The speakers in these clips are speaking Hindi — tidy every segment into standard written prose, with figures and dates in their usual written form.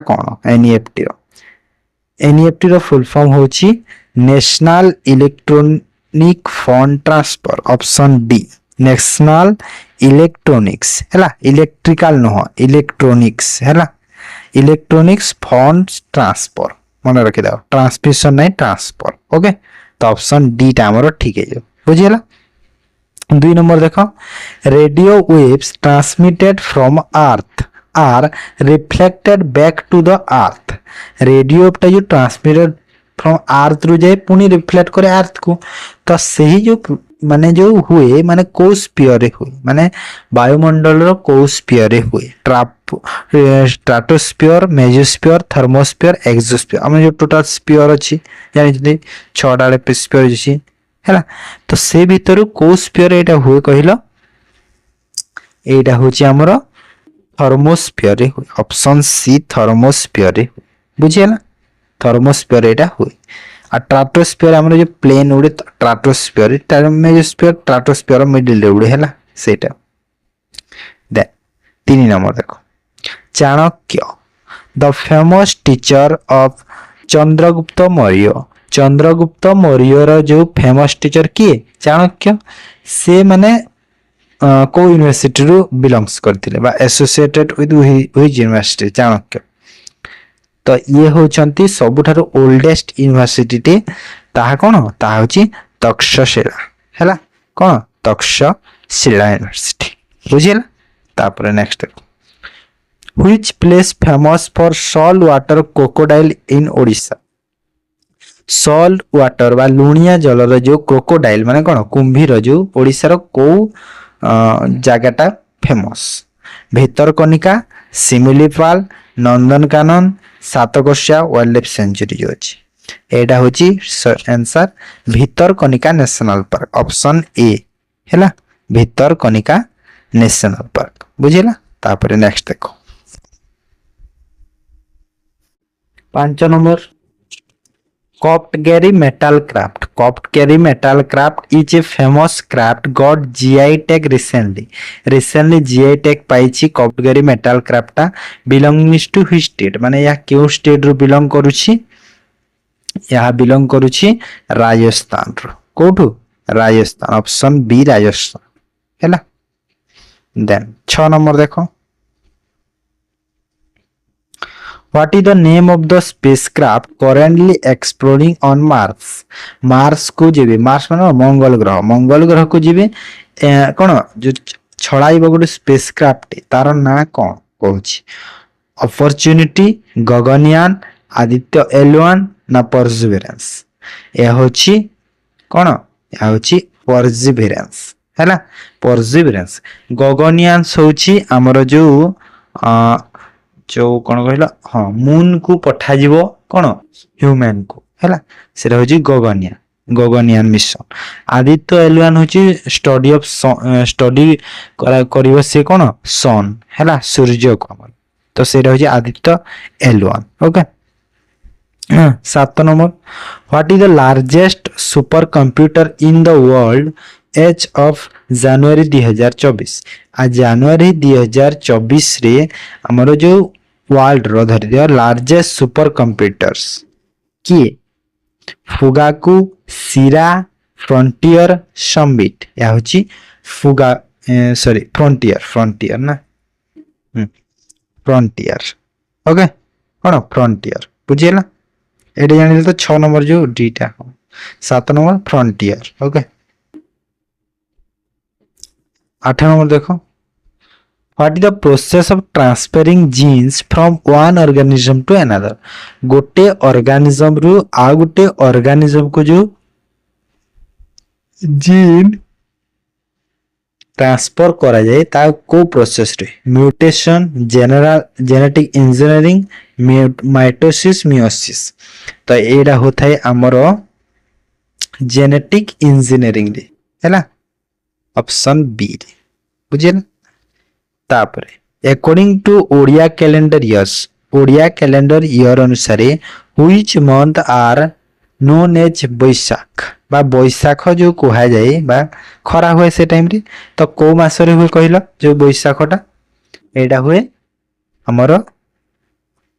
कौन एनईएफटी रो एनईएफटी रो फुल फॉर्म होची national electronic fund transfer option D national electronics हैला इलेक्ट्रिकल नो इलेक्ट्रॉनिक्स हैला इलेक्ट्रॉनिक्स फंड ट्रांसफर मन रखि दाओ ट्रांसमिशन नहीं ट्रांसफर ओके तो ऑप्शन डी टा हमर ठीक है जो बुझियला 2 नंबर देखो radio waves transmitted from earth are reflected back to the earth radio wave टा जो ट्रांसमिटेड फ्रॉम अर्थ रु जाए पुनी रिफ्लेक्ट करे अर्थ को तो सही जो माने जो हुए माने को स्फीयर रे हुए माने वायुमंडल रो को स्फीयर रे हुए स्ट्राटोस्फीयर मेसोस्फीयर थर्मोस्फीयर एक्सोस्फीयर हम जो टोटल स्फीयर अछि जानि जति 6 टा स्फीयर अछि हैला तो से भीतर को स्फीयर एटा हुए कहिलो एटा होची हमरो थर्मोस्फीयर रे हुए ऑप्शन सी थर्मोस्फीयर रे बुझियला थर्मोस्फीयर एटा हुए आ स्ट्राटोस्फीयर हमरो जो प्लेन उड़े स्ट्राटोस्फीयर मेसोस्फीयर स्ट्राटोस्फीयर मिडिल रे उड़े हैला सेटा दे 3 नंबर देखो Chanakya the famous teacher of Chandragupta Maurya रो जो फेमस टीचर किए चाणक्य से माने को यूनिवर्सिटी रो बिलोंग्स करथिले बा associated with which university Chanakya तो ये होचंती सबुठारो ओल्डेस्ट यूनिवर्सिटी टे ताहा कोन ताहा होची तक्षशिला हैला कोन तक्षशिला यूनिवर्सिटी बुझियला तापर next which place famous for salt water crocodile in Odisha salt water बा लुणिया जल रो जो क्रोकोडाइल माने कोन कुंभीर जो ओडिसा रो को जगहटा famous Bhitarkanika Simlipal Nandankanan Satkosia wild life sanctuary जो अछि एटा होची answer Bhitarkanika national park option A हैला भितरकनिका नेशनल पार्क बुझिला तापर नेक्स्ट देखो 5 number Koptgeri metal craft is a famous craft got GI tag recently GI tag पाइछि Koptgeri metal craft ता belongs to which state माने या क्यों स्टेट रो बिलोंग करूछि या बिलोंग करूछि राजस्थान रो कोठु राजस्थान ऑप्शन बी राजस्थान हैला देन 6 नंबर देखो What is the name of the spacecraft currently exploring on Mars? Mars को जीवे Mars माने मंगल ग्रह को जीवे कोन जो छड़ाइबो गोटे स्पेसक्राफ्ट तार ना कोन कहूची अपॉर्चुनिटी गगनयान आदित्य L1 ना परसिवरेंस ए होची कोन या होची परसिवरेंस हैला परसिवरेंस गगनयान होची हमर जो कौन कहला हाँ मून को पठा जीवो कौन ह्यूमन को हैला सेरा होची गगनयान मिशन आदित्य L1 होची स्टडी करिवो से कौन सन हैला सूर्य को हमर तो सेरा होची Aditya L1 okay 7 number what is the largest super computer in the world as of January 2024 आ जनवरी 2024 रे हमरो जो वर्ल्ड रो धरि दियो लार्जेस्ट सुपर कंप्यूटर्स की फुगाकू सीरा फ्रंटियर समिट या होची फ्रंटियर ना फ्रंटियर ओके कोन फ्रंटियर बुझियला एडे जानिले तो 6 नंबर जो डीटा 7 नंबर फ्रंटियर ओके 8 नंबर देखो What is the process of transferring genes from one organism to another? गोटे ऑर्गेनिज्म रु आ गोटे ऑर्गेनिज्म को जो जीन ट्रांसफर करा जाए ता को प्रोसेस रे mutation genetic engineering mitosis meiosis तो एडा होता है हमरो जेनेटिक इंजीनियरिंग रे हैला ऑप्शन बी रे बुझियला तापरे according to Odia calendar year अनुसार which month are known as Baisakh बा बैसाख जो कहा जाए बा खरा हुए से टाइम रे तो को मास रे हुए कहलो जो बैसाखटा एडा हुए हमर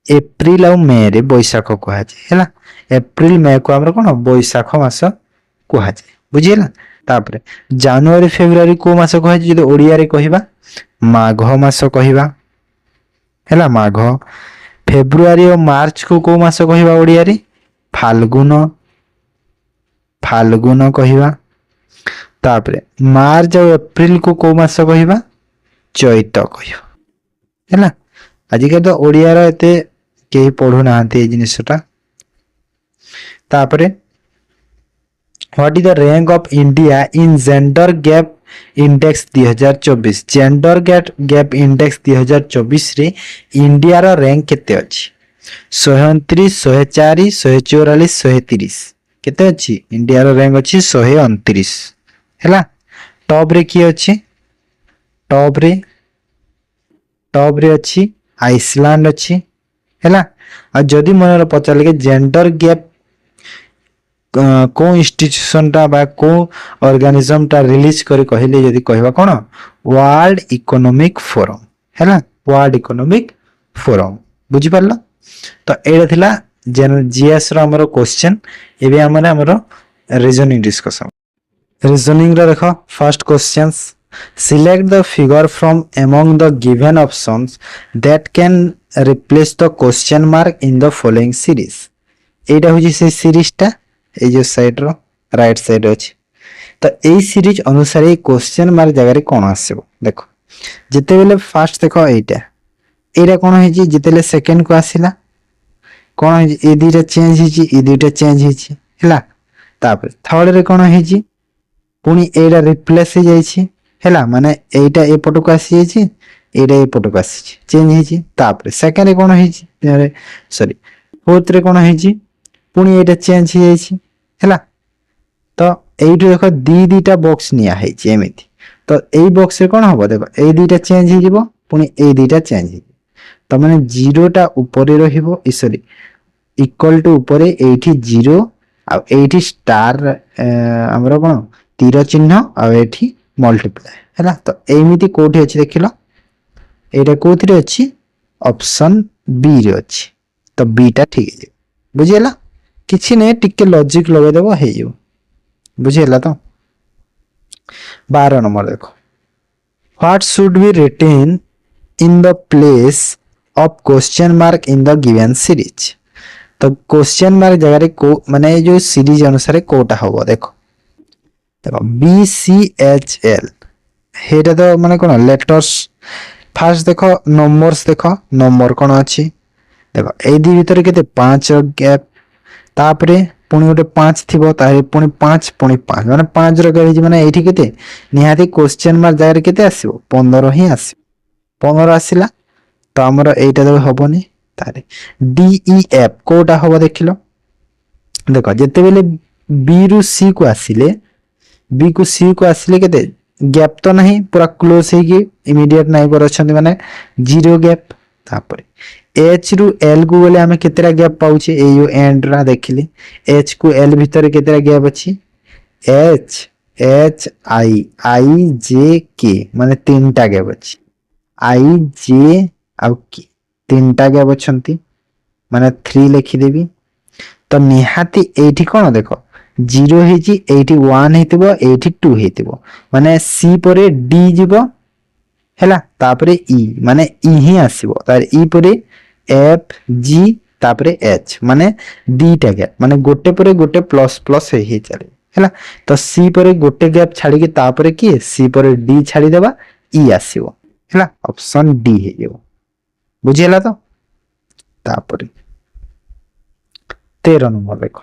एप्रिल आउ मे रे बैशाख कह जाए एप्रिल मे को आमर कौन बैशाख मास कह जाए बुझीला। तापर जनवरी फेब्रुआरी को मास कह जो ओडिया रे कहबा माघ मास कहबा है माघ। फेब्रुआरी और मार्च को मास कहबा ओडिया रे फाल्गुन फाल्गुन कहबा। तापर मार्च और एप्रिल को मास कहबा चैत कहबा है। आजिकल तो ओडिया रो एते केही पढ़ु नाहंती ए जिनिसटा। तापर what is the rank of India in gender gap index 2024 gender gap index 2024 रे इंडिया रो रैंक केते अछि 129 104 144 130 केते अछि इंडिया रो रैंक अछि 129 हैला। टॉप रे की अछि टॉप रे अछि आइसलैंड अछि हैला। आ जदी मन पचारले के जेंडर गैप को इंस्टीट्यूशन टा बा को ऑर्गेनिज्म टा रिलीज करी कहले जदी कहबा कोन वर्ल्ड इकोनॉमिक फोरम हैला वर्ल्ड इकोनॉमिक फोरम बुझी पारला। तो एटा थिला जीएस रो हमरो क्वेश्चन। एबे हमरो रीजनिंग डिस्कशन रीजनिंग रो देखो first questions select the figure from among the given options that can replace the question mark in the following series एटा होजी से सीरीज टा ए जो साइड रो राइट साइड अछि। तो ए सीरीज अनुसार ए क्वेश्चन मार्क जगह रे कोन आसीबो देखो जते बेले फर्स्ट देखो एटा कोन हेजी जतेले सेकंड को आसीला कोन हेजी ए दुटा चेंज हेजी ए दुटा चेंज हेजी हैला। तापर थर्ड रे कोन हेजी पुनी एटा रिप्लेस हे जाई छी हैला माने एटा ए पटो को आसी छी एटा ए पटो को आसी छी चेंज हे छी। तापर सेकंड रे कोन हेजी सॉरी फोर्थ रे कोन हेजी पुनी एटा चेंज हे जाई छी हैला। तो एइठो देखो दीटा बॉक्स निया है छी एमिति तो एई बॉक्स रे कोन हबो देखो ए दुटा चेंज हे जिवो पुनी ए दुटा चेंज हे तो माने 0 टा ऊपर रहिबो सॉरी इक्वल टू ऊपर एठी 0 आ एठी स्टार हमरो कोन तीर चिन्ह आ एठी मल्टीप्लाई हैला। तो एमिति कोठी अछि देखिलो एटा कोथि रे अछि ऑप्शन बी रे अछि तो बी टा ठीक है बुझियला किछि ने टिके लॉजिक लगे देबो हे जो बुझियला। तो 12 नंबर देखो what should be written in the place of question mark in the given series. तो क्वेश्चन मार्क जगह रे को माने जो सीरीज अनुसार कोटा होबो देखो देखो बी सी एच एल हेटा तो माने कोन लेटर्स फास्ट देखो नंबर्स देखो नंबर कोन अछि देखो ए दी भीतर केते 5 गैप तापरे पुनी गोटे 5 थिबो तारे पुनी 5 पुनी 5 माने 5 रो गैप माने एठी केते निहाती क्वेश्चन मार्क जगह रे केते आसीबो 15 ही आसीबो 15 आसीला। तो हमरो एटा तो हबोनी तारे डी ई एफ कोटा हबो देखिलो देखो जते बेले बी रु सी को आसीले बी को सी को आसीले केते गैप तो नहीं पूरा क्लोज है कि इमीडिएट नहीं कर अछंती माने 0 गैप। तापर एच रु एल को बोले हमें केतेरा गैप पाउचे ए यो एंड रा देखिले एच को एल भीतर केतेरा गैप अछि एच एच आई आई जे के माने तीनटा गैप अछि आई जे आ के तीनटा गैप अछंती माने 3 लिखि देबी। तो निहाती एठी कोन देखो 0 हेजी एठी 1 हेतिबो एठी 2 हेतिबो माने सी परे डी जिवो हैला तापरे ई माने ई ही आसीबो तार ई परे एफ जी तापरे एच माने दीटा गैप माने गोटे परे गोटे प्लस प्लस हे चले हैला। तो सी परे गोटे गैप छाडी के तापरे की सी परे डी छाडी देबा ई आसीबो हैला ऑप्शन डी हे जेबो बुझियला। तो तापरे 13 नंबर देखो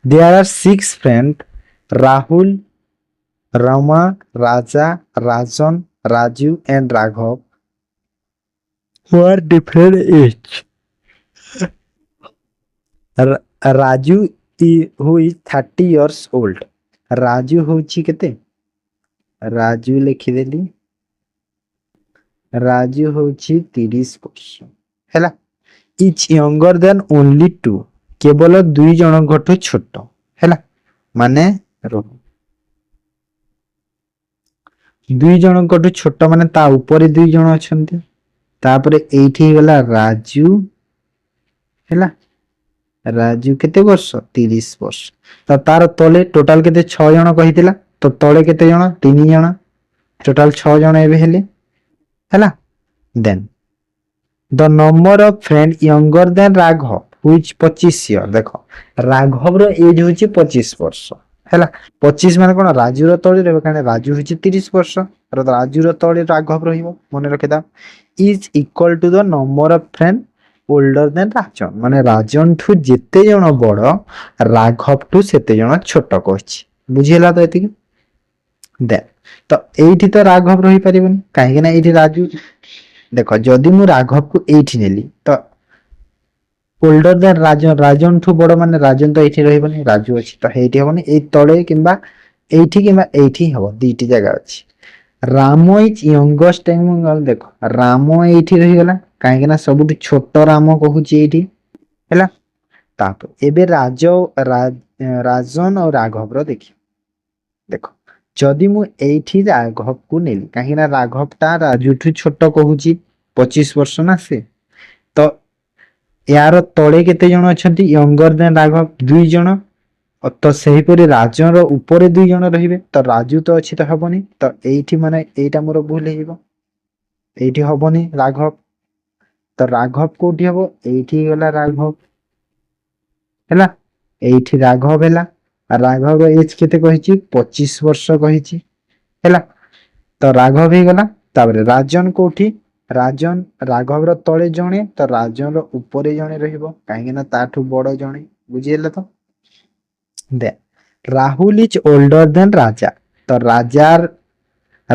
there are 6 friends Rahul, Rama, Raja, Rajan, Raju and Raghav who are different age. Raju who is 30 years old. Raju होची केते राजू लिखि देली राजू होची 30 वर्ष हैला each younger than only 2 केवल 2 जन घटु छोट हैला माने रो 2 जन घटु छोट माने ता ऊपर 2 जन अछंती तापरे एठी गला राजू ହେଲା। ରାଜୁ କେତେ ବର୍ଷ? 30 ବର୍ଷ। ତ ତାର ତଳେ ଟୋଟାଲ କେତେ? 6 ଜଣ କହିଥିଲା। ତ ତଳେ କେତେ ଜଣ? 3 ଜଣ। ଟୋଟାଲ 6 ଜଣ ଏବେ ହେଲେ। ହେଲା। ଦେନ୍ ଦ ନମ୍ବର ଅଫ ଫ୍ରେଣ୍ଡ ୟଙ୍ଗର ଦେନ ରାଘବ ହୁଇଚ 25 ଇୟର। ଦେଖ ରାଘବର ଏଜ ହଉଛି 25 ବର୍ଷ। ହେଲା। 25 ମାନେ କଣ? ରାଜୁର ତଳେ ରହିବ, କାରଣ ରାଜୁ ହଉଛି 30 ବର୍ଷ। ରାଜୁର ତଳେ ରାଘବ ରହିବ, ମନେ ରଖିଥାଅ। Is equal to the number of friend older than Rajan, ମାନେ ରାଜନ ଠୁ ଯେତେ ଜଣ ବଡ ରାଘବ ଠୁ ସେତେ ଜଣ ଛୋଟ କହିଛି। ବୁଝିହେଲା ତ ଏତିକି? ଦେ ତ ଏଇଠି ତ ରାଘବ ରହିପାରିବନି, କାହିଁକି ନା ଏଇଠି ରାଜୁ। ଦେଖ ଯଦି ମୁଁ ରାଘବକୁ ଏଇଠି ନେଲି ତ ଓଲ୍ଡର ଦେନ ରାଜନ, ରାଜନ ଠୁ ବଡ ମାନେ ରାଜନ ତ ଏଇଠି ରହିବନି, ରାଜୁ ଅଛି ତ ଏଇଠି ହବନି। ଏଇ ତଳେ କିମ୍ବା ଏଇଠି ହବ, ଦିଟି ଜାଗା ଅଛି। ରାମ ଇଜ ୟଙ୍ଗଷ୍ଟ। ଦେଖ ରାମ ଏଇଠି ରହିଗଲା, କାହିଁକି ନା ସବୁଠୁ ଛୋଟ ରାମ କହୁଛି ଏଇଠି। ହେଲା। ତାପରେ ଏବେ ରାଜନ ଆଉ ରାଘବର ଦେଖ। ଦେଖ ଯଦି ମୁଁ ଏଇଠି ରାଘବକୁ ନେଲି, କାହିଁକି ନା ରାଘବ ଟା ରାଜୁଠୁ ଛୋଟ କହୁଛି, 25 ବର୍ଷ ନା ସେ। ତ ୟାର ତଳେ କେତେ ଜଣ ଅଛନ୍ତି? ୟଙ୍ଗର ଦେନ ରାଘବ 2 ଜଣ। ତ ସେହିପରି ରାଜର ଉପରେ 2 ଜଣ ରହିବେ। ତ ରାଜୁ ତ ଅଛି ତ ହବନି। ତ ଏଇଠି ମାନେ ଏଇଟା ମୋର ଭୁଲ ହେଇଯିବ, ଏଇଠି ହବନି ରାଘବ। ତ ରାଘବ କୋଉଠି ହବ? ଏଇଠି ଗଲା ରାଘବ। ହେଲା। ଏଇଠି ରାଘବ ହେଲା। ରାଘବ ଏଜ କେତେ କହିଛି? 25 ବର୍ଷ କହିଛି। ହେଲା। ତ ରାଘବ ହେଇଗଲା। ତାପରେ ରାଜନ କୋଉଠି? ରାଜନ ରାଘବର ତଳେ ଜଣେ, ତ ରାଜନ ର ଉପରେ ଜଣେ ରହିବ, କାହିଁକି ନା ତାଠୁ ବଡ ଜଣେ। ବୁଝିହେଲା ତ? ଦେ ରାହୁଲ ଇଜ ଓଲ୍ଡର ଦେନ ରାଜା। ତ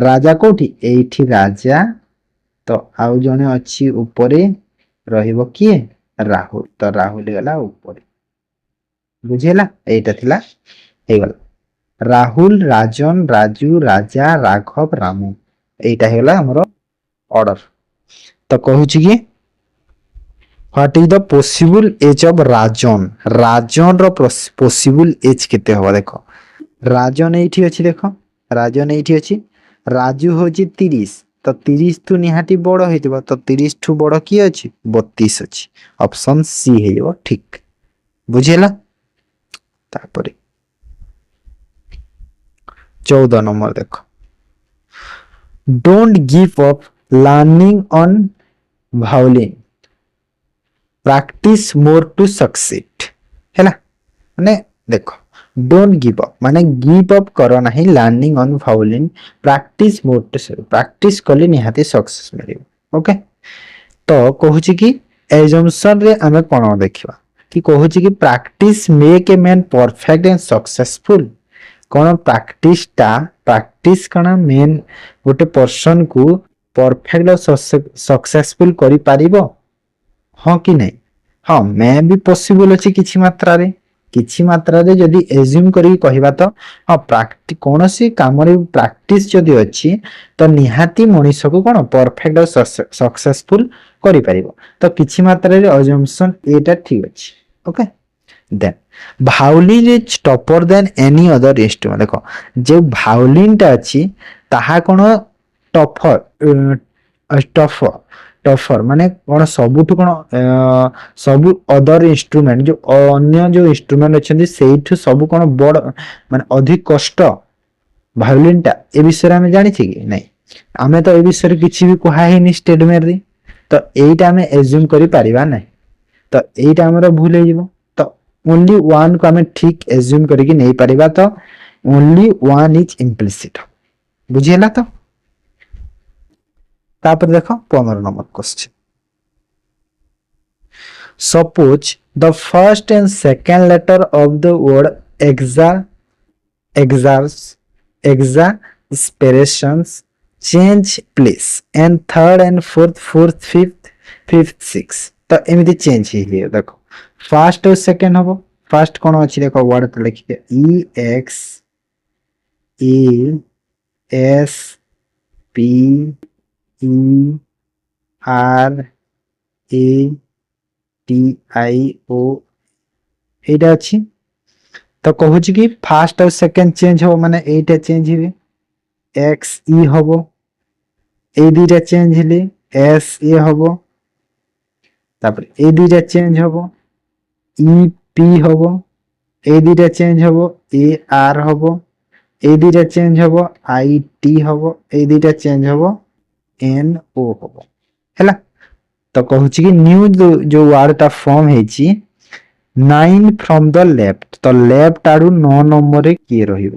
ରାଜା କୋଉଠି? ଏଇଠି ରାଜା। ତ ଆଉ ଜଣେ ଅଛି ଉପରେ, ରହିବ କିଏ? ରାହୁଲ। ତ ରାହୁଲ ଗଲା ଉପରେ। ବୁଝିହେଲା? ଏଇଟା ଥିଲା, ହେଇଗଲା। ରାହୁଲ, ରାଜନ, ରାଜୁ, ରାଜା, ରାଘବ, ରାମୁ। ଏଇଟା ହେଇଗଲା ଆମର ଅର୍ଡର। ତ କହୁଛି କି what is the possible age of Rajan. Rajan ର ପସିବୁଲ ଏଜ କେତେ ହବ? ଦେଖ ରାଜନ ଏଇଠି ଅଛି। ଦେଖ ରାଜନ ଏଇଠି ଅଛି। ରାଜୁ ହଉଛି 30। ତ 30 ଠୁ ନିହାତି ବଡ ହେଇଥିବ। ତ 30 ଠୁ ବଡ କିଏ ଅଛି? 32 ଅଛି। ଅପସନ ସି ହେଇଯିବ ଠିକ। ବୁଝିହେଲା? ତାପରେ 14 ନମ୍ବର ଦେଖ। Don't give up learning on violin, practice more to succeed. ହେଲା। ମାନେ ଦେଖ ଡୋଣ୍ଟ ଗିଭ୍ ଅପ୍ ମାନେ ଗିଭ୍ ଅପ୍ କର ନାହିଁ learning on violin, practice more to, practice କଲେ ନିହାତି ସକ୍ସେସ ମିଳିବ। ଓକେ। ତ କହୁଛି କି ଏଜମ୍ପସନ ରେ ଆମେ କଣ ଦେଖିବା? କି କହୁଛି କି practice make A man perfect and successful. କଣ ପ୍ରାକ୍ଟିସ କଣ ମେନ୍ ଗୋଟେ ପର୍ସନ କୁ ପରଫେକ୍ଟ ସକ୍ସେସଫୁଲ କରିପାରିବ? ହଁ କି ନାଇଁ? ହଁ ମେ ବି ପସିବୁଲ ଅଛି କିଛି ମାତ୍ରାରେ। କିଛି ମାତ୍ରାରେ ଯଦି ଏଜ୍ୟୁମ କରିକି କହିବା ତ ହଁ କୌଣସି କାମରେ ପ୍ରାକ୍ଟିସ ଯଦି ଅଛି ତ ନିହାତି ମଣିଷକୁ କଣ ପରଫେକ୍ଟ ଆଉ ସକ୍ସେସଫୁଲ କରିପାରିବ। ତ କିଛି ମାତ୍ରାରେ ଅଜମ୍ପସନ ଏଇଟା ଠିକ ଅଛି। Okay. Then violin is tougher than any other instrument. ଦେଖ ଯୋଉ ଭାଉଲିନ ଟା ଅଛି ତାହା କଣ ଟଫର ମାନେ କଣ ସବୁଠୁ କଣ ସବୁ ଅଦର ଇନଷ୍ଟ୍ରୁମେଣ୍ଟ ଯୋଉ ଅନ୍ୟ ଯୋଉ ଇନଷ୍ଟ୍ରୁମେଣ୍ଟ ଅଛନ୍ତି ସେଇଠୁ ସବୁ କଣ ବଡ ମାନେ ଅଧିକ କଷ୍ଟ ଭାଉଲିନ ଟା। ଏ ବିଷୟରେ ଆମେ ଜାଣିଛେ କି ନାଇଁ? ଆମେ ତ ଏ ବିଷୟରେ କିଛି ବି କୁହା ହେଇନି ଷ୍ଟେଟମେଣ୍ଟ ରେ। ତ ଏଇଟା ଆମେ ଏଜ୍ୟୁମ କରିପାରିବା ନାହିଁ। ତ ଏଇଟା ଆମର ଭୁଲ ହେଇଯିବ। ତ ଓନ୍ଲି ୱାନ କୁ ଆମେ ଠିକ ଏଜ୍ୟୁମ କରିକି ନେଇପାରିବା। ତ ଓନ୍ଲି ୱାନ ଇଜ ଇମ୍ପ୍ଲିସିଟ। ବୁଝିହେଲା ତ? ତାପରେ ଦେଖ 15 number question. Suppose the first and second letter of the word exasperations change place and third and fifth six। ତ ଏମିତି ଚେଞ୍ଜ ହେଇଯିବ। ଦେଖ ଫାଷ୍ଟ ଆଉ ସେକେଣ୍ଡ ହବ। ଫାଷ୍ଟ କଣ ଅଛି ଦେଖ ୱାର୍ଡ ତ ଲେଖିଦିଅ EXESPERTIO এইটা ଅଛି। ତ କହୁଛି କି ଫାଷ୍ଟ ଆଉ ସେକେଣ୍ଡ ଚେଞ୍ଜ ହବ ମାନେ ଏଇଟା ଚେଞ୍ଜ ହେବେ ଏକ୍ସ ଇ ହବ। ଏଇ ଦିଟା ଚେଞ୍ଜ ହେଲେ ଏସ୍ ଏ ହବ। ତାପରେ ଏଇ ଦିଟା ଚେଞ୍ଜ ହବ ই পি হব, এই দুইটা চেঞ্জ হব, এ আর হব, এই দুইটা চেঞ্জ হব, আই টি হব, এই দুইটা চেঞ্জ হব, এন ଓ ହବ ହେଲା। ତ କହୁଛି କି ନ୍ୟୁ ଯୋଉ ୱାର୍ଡଟା ଫର୍ମ ହେଇଛି 9 ଫ୍ରମ ଦ ଲେଫ୍ଟ, ତ ଲେଫ୍ଟ ଆଡୁ 9 ନମ୍ବରରେ କିଏ ରହିବ?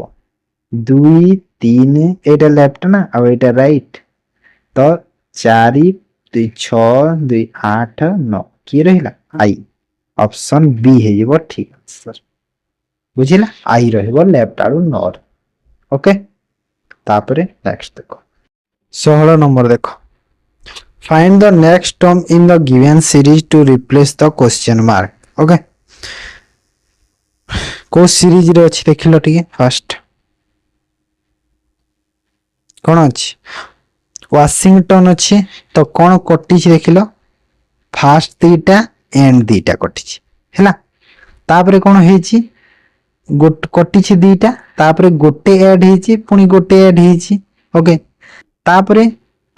2 3 ଏଇଟା ଲେଫ୍ଟ ନା, ଆଉ ଏଇଟା ରାଇଟ, ତ 4 2 6 2 8 9 କିଏ ରହିଲା? ଆଇ। ଅପସନ ବି ହେଇଯିବ ଠିକ ଆନ୍ସର। ବୁଝିଲା? ଆଇ ରହିବ ଲେଫ୍ଟ ଆଡୁ 9। ଓକେ, ତାପରେ ନେକ୍ସଟ ଦେଖ 16 ନମ୍ବର ଦେଖ। Find the next term in the given series to replace the question mark. Okay. କୋଉ ସିରିଜ ରେ ଅଛି ଦେଖିଲ ଟିକେ ଫାଷ୍ଟ କଣ ଅଛି? ୱାସିଂଟନ ଅଛି, ତ କଣ କଟିଛି ଦେଖିଲ? ଫାଷ୍ଟ ଦିଟା ଏଣ୍ଡ ଦିଟା କଟିଛି ହେଲା। ତାପରେ କଣ ହେଇଛି? କଟିଛି ଦିଟା, ତାପରେ ଗୋଟେ ଆଡ ହେଇଛି, ପୁଣି ଗୋଟେ ଆଡ ହେଇଛି। ଓକେ, ତାପରେ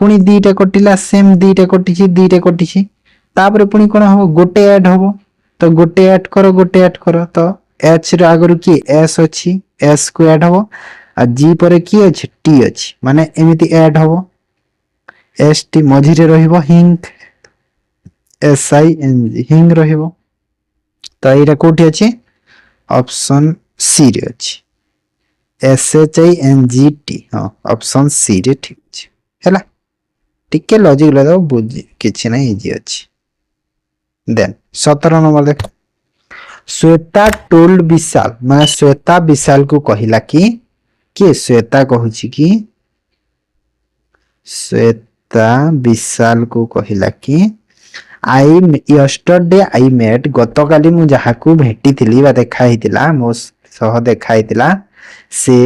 ପୁଣି ଦିଟା କଟିଲା, ସେମ ଦିଟା କଟିଛି, ଦିଟା କଟିଛି, ତାପରେ ପୁଣି କଣ ହବ? ଗୋଟେ ଆଡ ହବ, ତ ଗୋଟେ ଆଡ କର, ଗୋଟେ ଆଡ କର, ତ ଏଚ ର ଆଗରୁ କିଏ? ଏସ୍ ଅଛି, ଏସ୍ କୁ ଆଡ ହବ, ଆଉ ଜି ପରେ କିଏ ଅଛି? ଟି ଅଛି, ମାନେ ଏମିତି ଆଡ ହବ। ଏସ୍ ଟି ମଝିରେ ରହିବ ହିଙ୍ଗ, ଏସ୍ ଆଇ ଏନ୍ ଜି ହିଙ୍ଗ ରହିବ। ତ ଏଇଟା କୋଉଠି ଅଛି? ଅପସନ ସି ରେ ଅଛି, S H I N G T. ହଁ, ଅପସନ ସି ରେ ଠିକ ଅଛି ହେଲା। ଟିକେ ଲଜିକ ଲଗାଅ, ବୁଝି କିଛି ନାହିଁ, ଇଜି ଅଛି। ଦେନ୍ 17 ନମ୍ବର ଦେଖ। ଶ୍ଵେତା ଟୋଲ୍ଡ ବିଶାଲ, ମାନେ ଶ୍ଵେତା ବିଶାଲ କୁ କହିଲା କି, କିଏ? ଶ୍ଵେତା କହୁଛି କି, ଶ୍ଵେତା ବିଶାଲ କୁ କହିଲା କି ୟଷ୍ଟରଡେ ଆଇ ମେଟ୍, ଗତକାଲି ମୁଁ ଯାହାକୁ ଭେଟିଥିଲି ବା ଦେଖା ହେଇଥିଲା, ମୋ ସହ ଦେଖା ହେଇଥିଲା, ସେ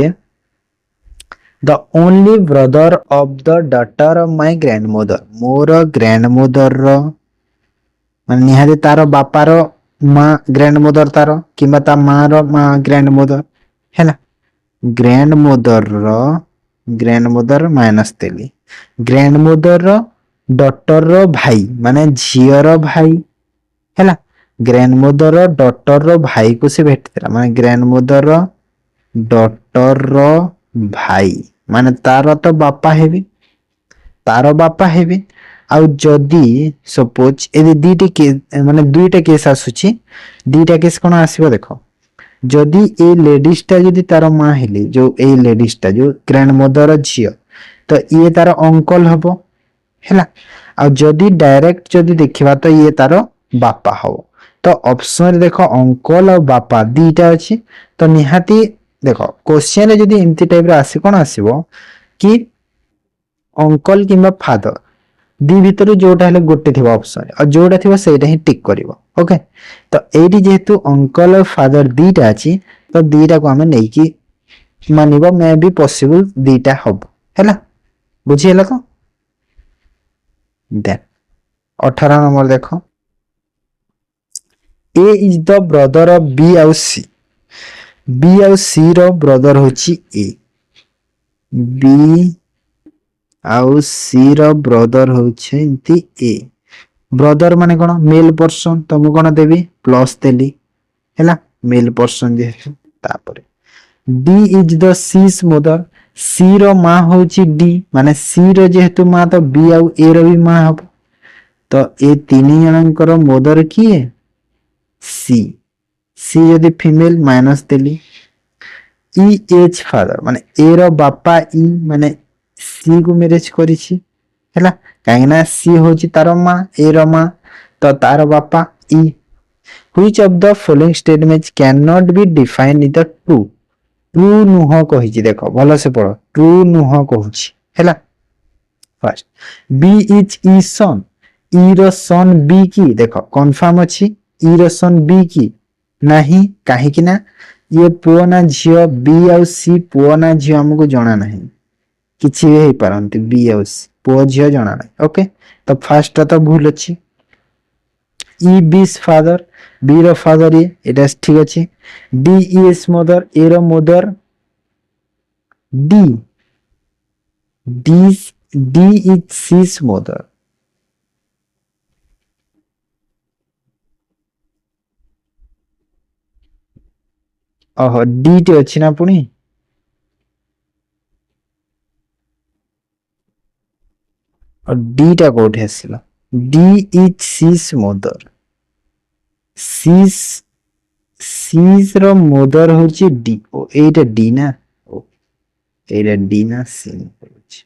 the only brother of the daughter of my grandmother, ମୋର ଗ୍ରାଣ୍ଡ ମଦର, ମାନେ ନିହାତି ତାର ବାପାର ମା ଗ୍ରାଣ୍ଡ ମଦର ତାର, କିମ୍ବା ତା ମା ର ମା ଗ୍ରାଣ୍ଡ ମଦର ହେଲା। ଗ୍ରାଣ୍ଡ ମଦର ମାଇନସ ଦେଲି, ଗ୍ରାଣ୍ଡ ମଦର ଡଟର ର ଭାଇ, ମାନେ ଝିଅର ଭାଇ ହେଲା। ଗ୍ରାଣ୍ଡ ମଦର ଡଟର ର ଭାଇ କୁ ସେ ଭେଟିଥିଲା, ମାନେ ଗ୍ରାଣ୍ଡ ମଦର ଡଟର ର ଭାଇ, ମାନେ ତାର ତ ବାପା ହେବେ, ତାର ବାପା ହେବେ। ଆଉ ଯଦି ସପୋଜ ଏ ଦୁଇଟା କେସ୍ ଆସୁଛି, ଦିଟା କେସ୍ କଣ ଆସିବ ଦେଖ। ଯଦି ଏଇ ଲେଡିଜ ଟା ଯଦି ତାର ମା ହେଲେ, ଯୋଉ ଏଇ ଲେଡିଜ ଟା ଯୋଉ ଗ୍ରାଣ୍ଡ ମଦର ଝିଅ, ତ ଇଏ ତାର ଅଙ୍କଲ ହବ ହେଲା। ଆଉ ଯଦି ଡାଇରେକ୍ଟ ଯଦି ଦେଖିବା, ତ ଇଏ ତାର ବାପା ହବ। ତ ଅପସନରେ ଦେଖ ଅଙ୍କଲ ଆଉ ବାପା ଦିଟା ଅଛି, ତ ନିହାତି ଦେଖ କୋଶ୍ଚିନରେ ଯଦି ଏମିତି ଟାଇପର ଆସେ, କଣ ଆସିବ କି ଅଙ୍କଲ କିମ୍ବା ଫାଦର, ଦି ଭିତରୁ ଯୋଉଟା ହେଲେ ଗୋଟେ ଥିବ ଅପସନ, ଆଉ ଯୋଉଟା ଥିବ ସେଇଟା ହିଁ ଟିକ କରିବ। ଓକେ, ତ ଏଇଠି ଯେହେତୁ ଅଙ୍କଲ ଆଉ ଫାଦର ଦିଟା ଅଛି, ତ ଦିଟାକୁ ଆମେ ନେଇକି ମାନିବ, ମେ ବି ପସିବଲ ଦିଟା ହବ ହେଲା। ବୁଝିହେଲା ତ? ଦେନ୍ 18 ନମ୍ବର ଦେଖ। ଏ ଇଜ ଦ ବ୍ରଦର ଅଫ ବି ଆଉ ସି, ବି ଆଉ ସି ର ବ୍ରଦର ହଉଛି ଏ, ବି ଆଉ ସି ର ବ୍ରଦର ହଉଛି ଏମିତି ଏ। ବ୍ରଦର ମାନେ କଣ? ମେଲ ପର୍ସନ, ତ ମୁଁ କଣ ଦେବି? ପ୍ଲସ ଦେଲି ହେଲା, ମେଲ ପର୍ସନ ଯେହେତୁ। ତାପରେ D is the C's mother, C ର ମା ହଉଛି ଡି, ମାନେ ସି ର ଯେହେତୁ ମା, ତ ବି ଆଉ ଏ ର ବି ମା ହବ। ତ ଏ ତିନି ଜଣଙ୍କର ମଦର କିଏ? ସି, ସି ଯଦି ଫିମେଲ ମାଇନସ ଦେଲି। ଇ ଏଜ ଫାଦର, ମାନେ ଏ ର ବାପା ଇ, ମାନେ ସି କୁ ମ୍ୟାରେଜ କରିଛି ହେଲା, କାହିଁକି ନା ସି ହଉଛି ତାର ମା, ଏ ର ମା, ତ ତାର ବାପା ଇ। Which of the following statements cannot be defined in the true? True ନୁହଁ କହିଛି, ଦେଖ ଭଲସେ ପଢ, ଟ୍ରୁ ନୁହଁ କହୁଛି ହେଲା। ଫାର୍ଷ୍ଟ ବି ଇଜ ଇ ସନ୍, ଇ ର ସନ୍ ବି କି? ଦେଖ କନଫର୍ମ ଅଛି, ଇ ର ସନ୍ ବି କି? ନାହିଁ, କାହିଁକି ନା ଇଏ ପୁଅ ନା ଝିଅ, ବି ଆଉ ସି ପୁଅ ନା ଝିଅ ଆମକୁ ଜଣା ନାହିଁ, କିଛି ବି ହେଇପାରନ୍ତି ବି ଆଉ ସି, ପୁଅ ଝିଅ ଜଣା ନାହିଁ। ଓକେ, ତ ଫାର୍ଷ୍ଟଟା ତ ଭୁଲ ଅଛି। ଇ ବି's ଫାଦର, ବି ର ଫାଦର ଇଏ, ଏଟା ଠିକ ଅଛି। ଡି ଇଜ ମଦର, ଏ ର ମଦର ଡି, ଡି ଇଜ ସି's ମଦର। ओहो डी टे अच्छी ना पुणी और डी टा कोठी आसिला D is C's mother C's C's रो मदर होची डी ओ एटा डी ना ओ एटा डी ना सी होची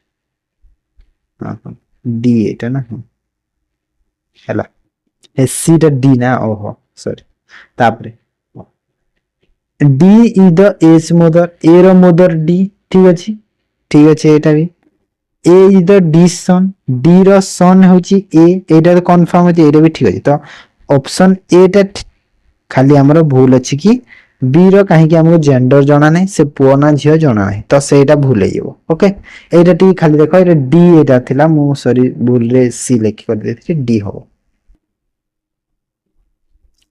हां हां डी एटा ना हैला ए सी टा डी ना ओहो सॉरी तापरे D is the E's mother E रो मदर डी ठीक अछि एटा भी A is the D son D रो सन होची ए एटा तो कंफर्म होची एटा भी ठीक अछि तो ऑप्शन ए टा खाली हमरो भूल अछि कि बी रो काहे कि हमको जेंडर जाना नै से पुओ ना झियो जाना नै तो सेटा भूल हेइबो ओके एटा टी खाली देखो एटा डी एटा थिला मु सॉरी भूल रे सी लिख कर देथि डी हो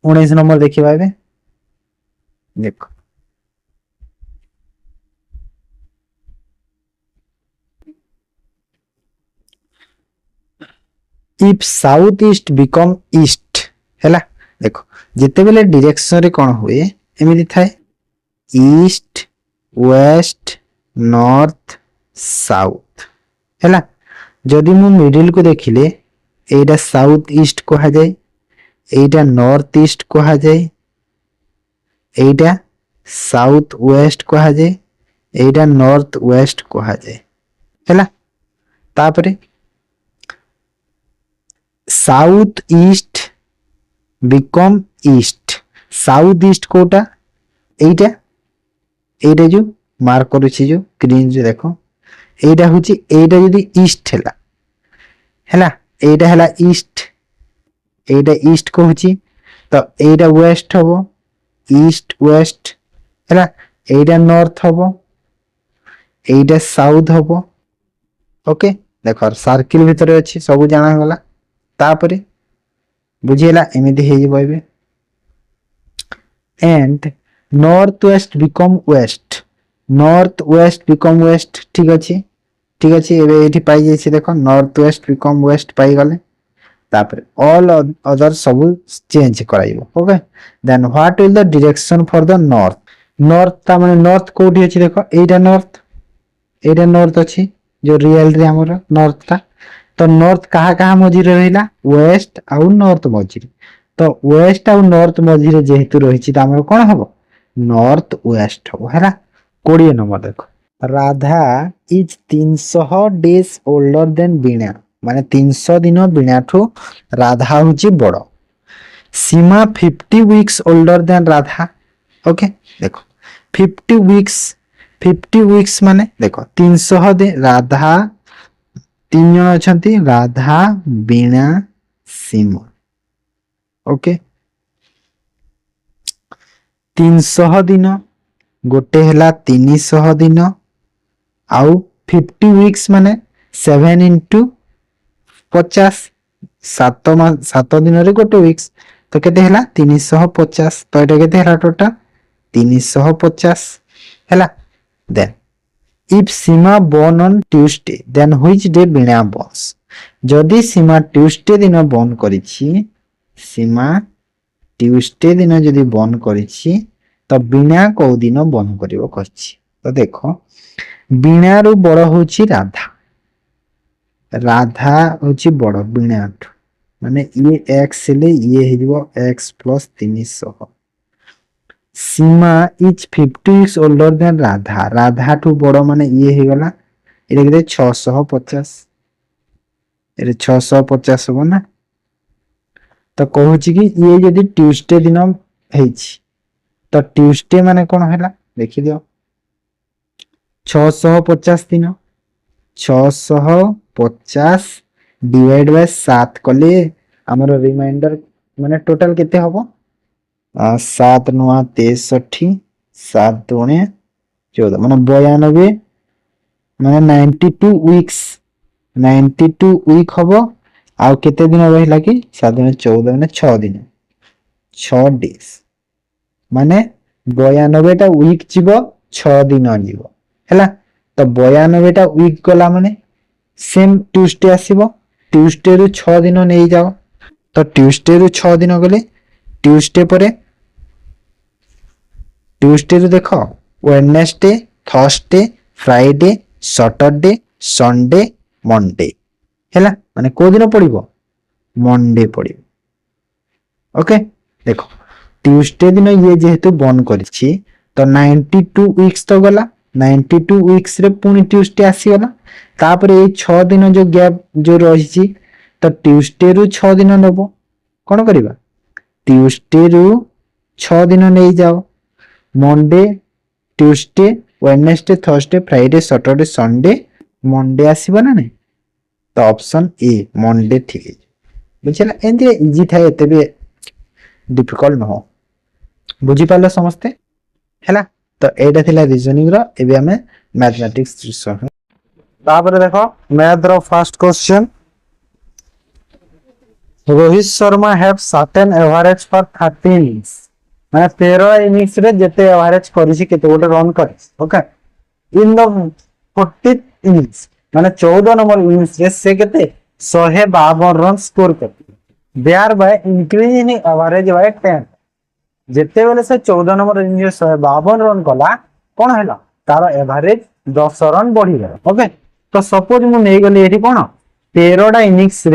19 नंबर देखिबा एबे देखो if south east become east हैला देखो जिते बेले डायरेक्शन रे कोन हुए एमिति थाए ईस्ट वेस्ट नॉर्थ साउथ हैला जदि मु मिडिल को देखिले एटा साउथ ईस्ट को हा जाय एटा नॉर्थ ईस्ट को हा जाय एटा साउथ वेस्ट को हा जाय एटा नॉर्थ वेस्ट को हा जाय हैला तापरे south east become east south east कोटा एटा एटा जो मार्क करूछि जो ग्रीन जो देखो एटा होछि एटा जदी ईस्ट हैला हैला एटा हैला ईस्ट एटा ईस्ट को होछि तो एटा वेस्ट हबो ईस्ट वेस्ट हैला एटा नॉर्थ हबो एटा साउथ हबो ओके देखो सर्किल भीतर अछि सब जाना गला तापरे बुझिएला एमिति हे जे बइबे and north west become west ठीक अछि एबे एठी पाई जे छै देखो नॉर्थ वेस्ट बिकम वेस्ट पाई गले तापरे ऑल अदर सब चेंज कराइबो okay then what will the direction for the north ता माने नॉर्थ कोठी अछि देखो एटा नॉर्थ अछि जो रियल रे हमर नॉर्थ ता तो नॉर्थ कहा कहा मझी रहिला वेस्ट आउ नॉर्थ मझी तो वेस्ट आउ नॉर्थ मझी रे जेहेतु रहिछि त हमर कोन हबो नॉर्थ वेस्ट हबो हैला 20 नंबर देखो Radha is 300 days older than Beena माने 300 दिन बीणा ठो राधा होची बड़ Seema 50 weeks older than Radha okay देखो 50 वीक्स माने देखो 300 दिन राधा 3 जन अछंती राधा बीणा सीमा ओके 300 दिन गोटे हला 300 दिन आउ 50 वीक्स माने 7 into 50 7 दिन रे गोटे वीक्स तो केते हला 350 तो एटा केते हला टोटल 350 हला then if Seema born on Tuesday then which day Beena borns जदि सीमा ट्यूसडे दिन बॉर्न करिछि सीमा ट्यूसडे दिन जदि बॉर्न करिछि तो बीणा को दिन बॉर्न करिवो कहछि तो देखो बीणा रु बड़ होछि राधा होछि बड़ बीणा माने ये x ले ये हेजिवो x plus 300 Seema is 50 weeks older than Radha ठू बड़ माने ये हे गला एटा केते 650 एरे 650 हो ना तो कहूची कि ये यदि ट्यूसडे दिन हेछि तो ट्यूसडे माने कोन हैला देखि दियो 650 दिन 650 डिवाइड बाय 7 कले हमर रिमाइंडर माने टोटल केते हबो 7 9 63 7 2 14 माने 92 माने 92 वीक हबो आ केते दिन रहिला कि 7 दिन 14 माने 6 दिन 6 डेज माने 92 टा वीक जीवो 6 दिन जीवो हैला तो 92 टा वीक गला माने सेम ट्यूसडे आसीबो ट्यूसडे रु 6 दिन नै जाओ तो ट्यूसडे रु 6 दिन गले ट्यूसडे परे ट्यूसडे ରୁ ଦେଖ Wednesday, Thursday, Friday, Saturday, Sunday, Monday हैला माने को दिन पड़िबो मंडे पड़िबो। ओके देखो ट्यूसडे दिन ये जेहेतु बन करिछि तो 92 वीक्स तो गला 92 वीक्स रे पुनी ट्यूसडे आसी गला तापर ए 6 दिन जो गैप जो रहिछि तो ट्यूसडे रु 6 दिन नेबो कोन करिबा ट्यूसडे रु 6 दिन नै जाओ Monday Tuesday Wednesday Thursday Friday Saturday Sunday Monday आसीबो ना नै तो ऑप्शन ए मंडे ठीक है बुझला एंती इजी थाए एते भी डिफिकल्ट न हो बुझी पालो समस्ते हैला तो एटा थिला रीजनिंग रो एबे हमें मैथमेटिक्स तापर देखो मैथ रो first question Rohit Sharma have certain average for 30 innings माने 13 इनिंग्स रे जते एवरेज करिछि केते गोटे रन करिछि okay in the 40th innings माने 14 नंबर इनिंग्स रे से केते 152 रन स्कोर करति there by increasing average by 10 जेते बेले से 14 नंबर इनिंग्स 152 रन कला कोन हैला तार एवरेज 10 रन बढ़ी गला ओके तो सपोज मु नै गली एठी कोन 13 टा इनिंग्स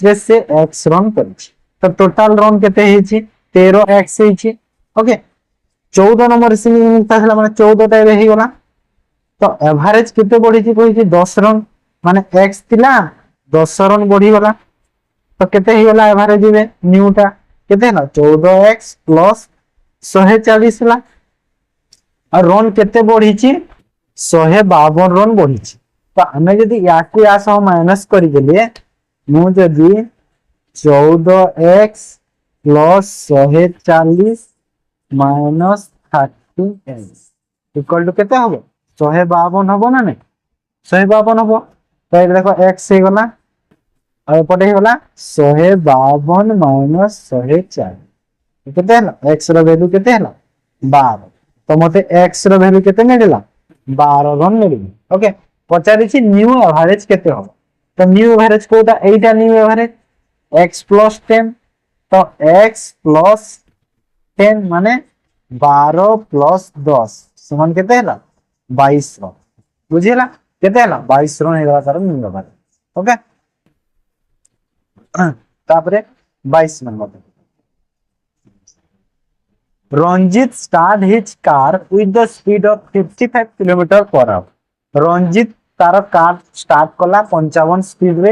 रे से x रन करिछि तो टोटल रन केते हेछि 13x हेछि ओके 14 नंबर इनिंग्स ताहला माने 14 टा हे गला तो एवरेज केते बढ़ी छि कहि 10 रन माने x थिला 10 रन बढ़ी गला तो केते हे गला एवरेज बे न्यू टा केते ना 14x प्लस 140 ला और रन केते बढ़ी छि 152 रन बढ़ी छि तो हमें जदी याकू या सह माइनस करि देले मु जदी 14x plus 140 minus 30x equal to केते हबो 152 हबो ना नै 152 हबो तो ए देखो x हे गला और पटे गला 152 माइनस 140 केते हला x रो वैल्यू केते हला 12 तो मते x रो वैल्यू केते मिलला 12 रन मिलि ओके पचारि छि न्यू एवरेज केते हो तो न्यू एवरेज कोटा एटा न्यू एवरेज x प्लस 10 तो x प्लस 10 माने 12 प्लस 10 समान केते हला 22 रन बुझिला केते हला 22 रन हेला तार न्यू एवरेज ओके तापरे 22 नंबर Ranjit start his car with the speed of 55 kilometre per hour Ranjit तार कार स्टार्ट कला 55 स्पीड रे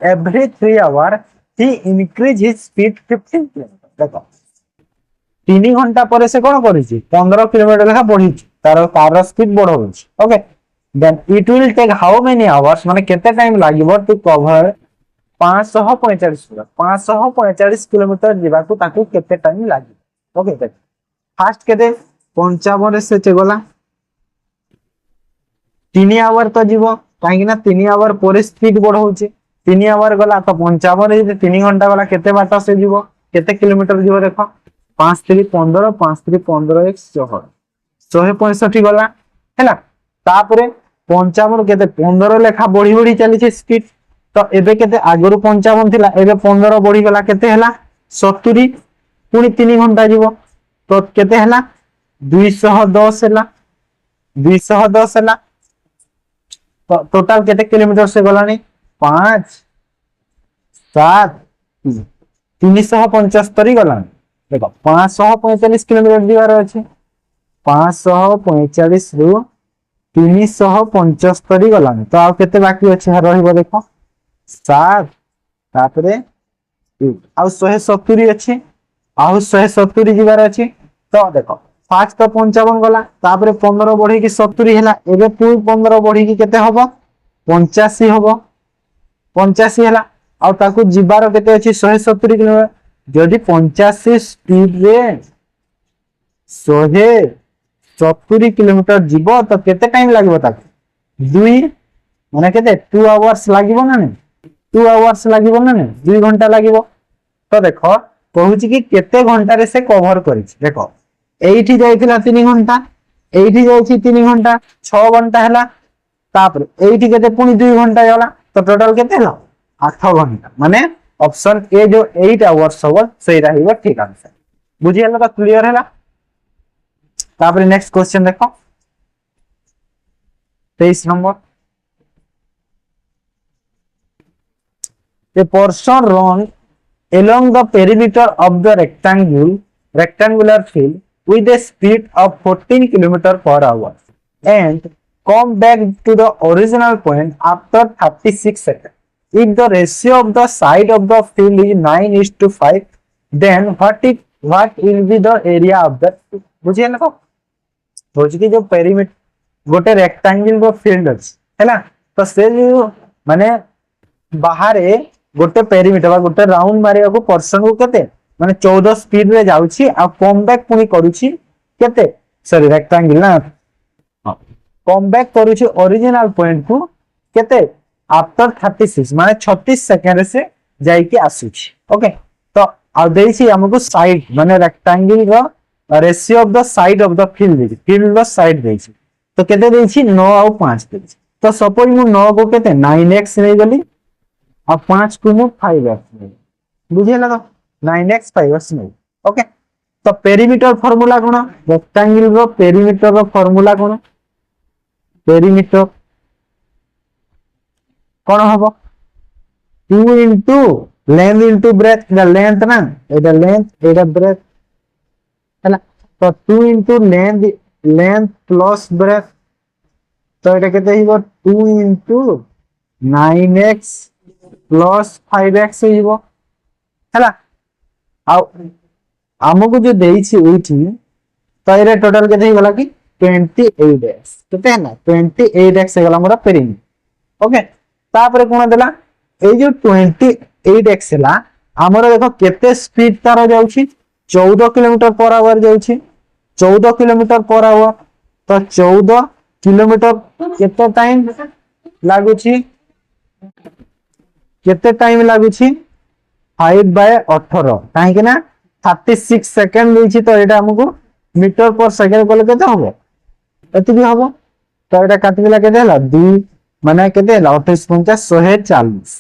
every 3 hour he increase his speed 15 kilometre देखो 3 घंटा पर से कोन करि छि 15 किलोमीटर लेखा बढ़ी छि तार कार स्पीड बढ़ो छि okay then it will take how many hours माने केते टाइम लागिवो टू कवर 545 किलोमीटर जीवा को ताकू केते टाइम लागि ओके देख फास्ट केते 55 रे से चगला 3 आवर तो जीवो काहे ना 3 आवर पर स्पीड बढ़ो छि 3 आवर गला तो 55 रे 3 घंटा गला केते बाटा से जीवो केते किलोमीटर जीवो देखो 5 3 15 5 3 15 1 165 गला हैला तापरे 55 केते 15 लेखा बढ़ी बढ़ी चली छि स्पीड तो एबे केते आगरु 55 थिला एबे 15 बढ़ी गला केते हला 70 पुनी 3 घंटा जीवो तो केते हला 210 हला 210 हला तो टोटल केते किलोमीटर से गलानी 5 7 375 गलानी देखो 545 किलोमीटर जीवार अछि 545 रु 375 गलानी तो आ केते बाकी अछि रहिबो देखो 7 तापरे आ 170 अछि आ 170 जीवार अछि तो देखो फास्ट तो 55 गला तापरे 15 बढ़ी की 70 हैला एबे पुई 15 बढ़ी की केते हबो 85 हबो 85 हैला आ ताकू जीवार केते अछि 170 किलोमीटर जदी 85 स्पीड रे 170 किलोमीटर जीवो तो केते टाइम लागबो ताकू 2 माने केते 2 आवर्स लागिबो ना नै 2 आवर्स लागिबो ना नै 2 घंटा लागिबो तो देखो कहूची कि केते घंटा रे से कवर करिछि देखो एठी जाइथिला 3 घंटा एठी जाइछि 3 घंटा 6 घंटा हैला तापर एठी केते पुनी 2 घंटा गला तो टोटल केते हला 8 घंटा माने ऑप्शन ए जो 8 आवर्स होबो सही रहइबो ठीक आंसर बुझीगल तो क्लियर है। तापर नेक्स्ट क्वेश्चन देखो 23 number. A portion run along the perimeter of the rectangular field with a speed of 14 km per hour and come back to the original point after 36 seconds. If the ratio of the side of the field is 9:5, then what will be the area of that? बुझे ना कि जो पेरीमीटर गोटे रेक्टांगल रो फील्ड अछि हैला तो से जो माने बाहर गोटे पेरीमीटर बा गोटे राउंड मारिया को पर्सन को केते माने 14 स्पीड रे जाउछि आ कम बैक पुनी करूछि केते सॉरी रेक्टांगल ना कम बैक करूछि ओरिजिनल पॉइंट को केते आफ्टर 36 माने 36 सेकंड से जाई के आसुछि। ओके तो आ देछि हमको साइड माने रेक्टांगल रो ratio of the side of the field रो साइड देछि तो केते देछि 9 और 5 देछि। तो सपोज मु 9 को केते 9x नै गली और 5 को मु 5x नै बुझिला तो 9x 5x नै। ओके तो पेरीमीटर फार्मूला कोन रेक्टांगल रो पेरीमीटर रो फार्मूला कोन पेरीमीटर कोन हबो 2 into length into breath the length ना एटा लेंथ एटा ब्रेथ है ना तो 2 इनटू लेंथ प्लस ब्रेथ तो एटा केते हिबो 2 इनटू 9x प्लस 5x हिबो हैला आ हमको जो देइछि ओइठी तो एरे टोटल केते हिबला कि 28x केते है ना 28x हेगला मोरा पेरीमीटर। ओके तापर कोन देला ए जो 28x हला हमर देखो केते स्पीड तार जाउछि 14 किलोमीटर पर आवर जाउछि 14 किलोमीटर पर आवर तो 14 किलोमीटर केते टाइम लागुछि केते टाइम लागुछि 5/18 काहे कि ना 36 सेकंड देछि तो एटा हमको मीटर पर सेकंड कोले केते हबो एति भी हबो तो एटा काटि देला केते हला 2 माने केते हला 28 50 140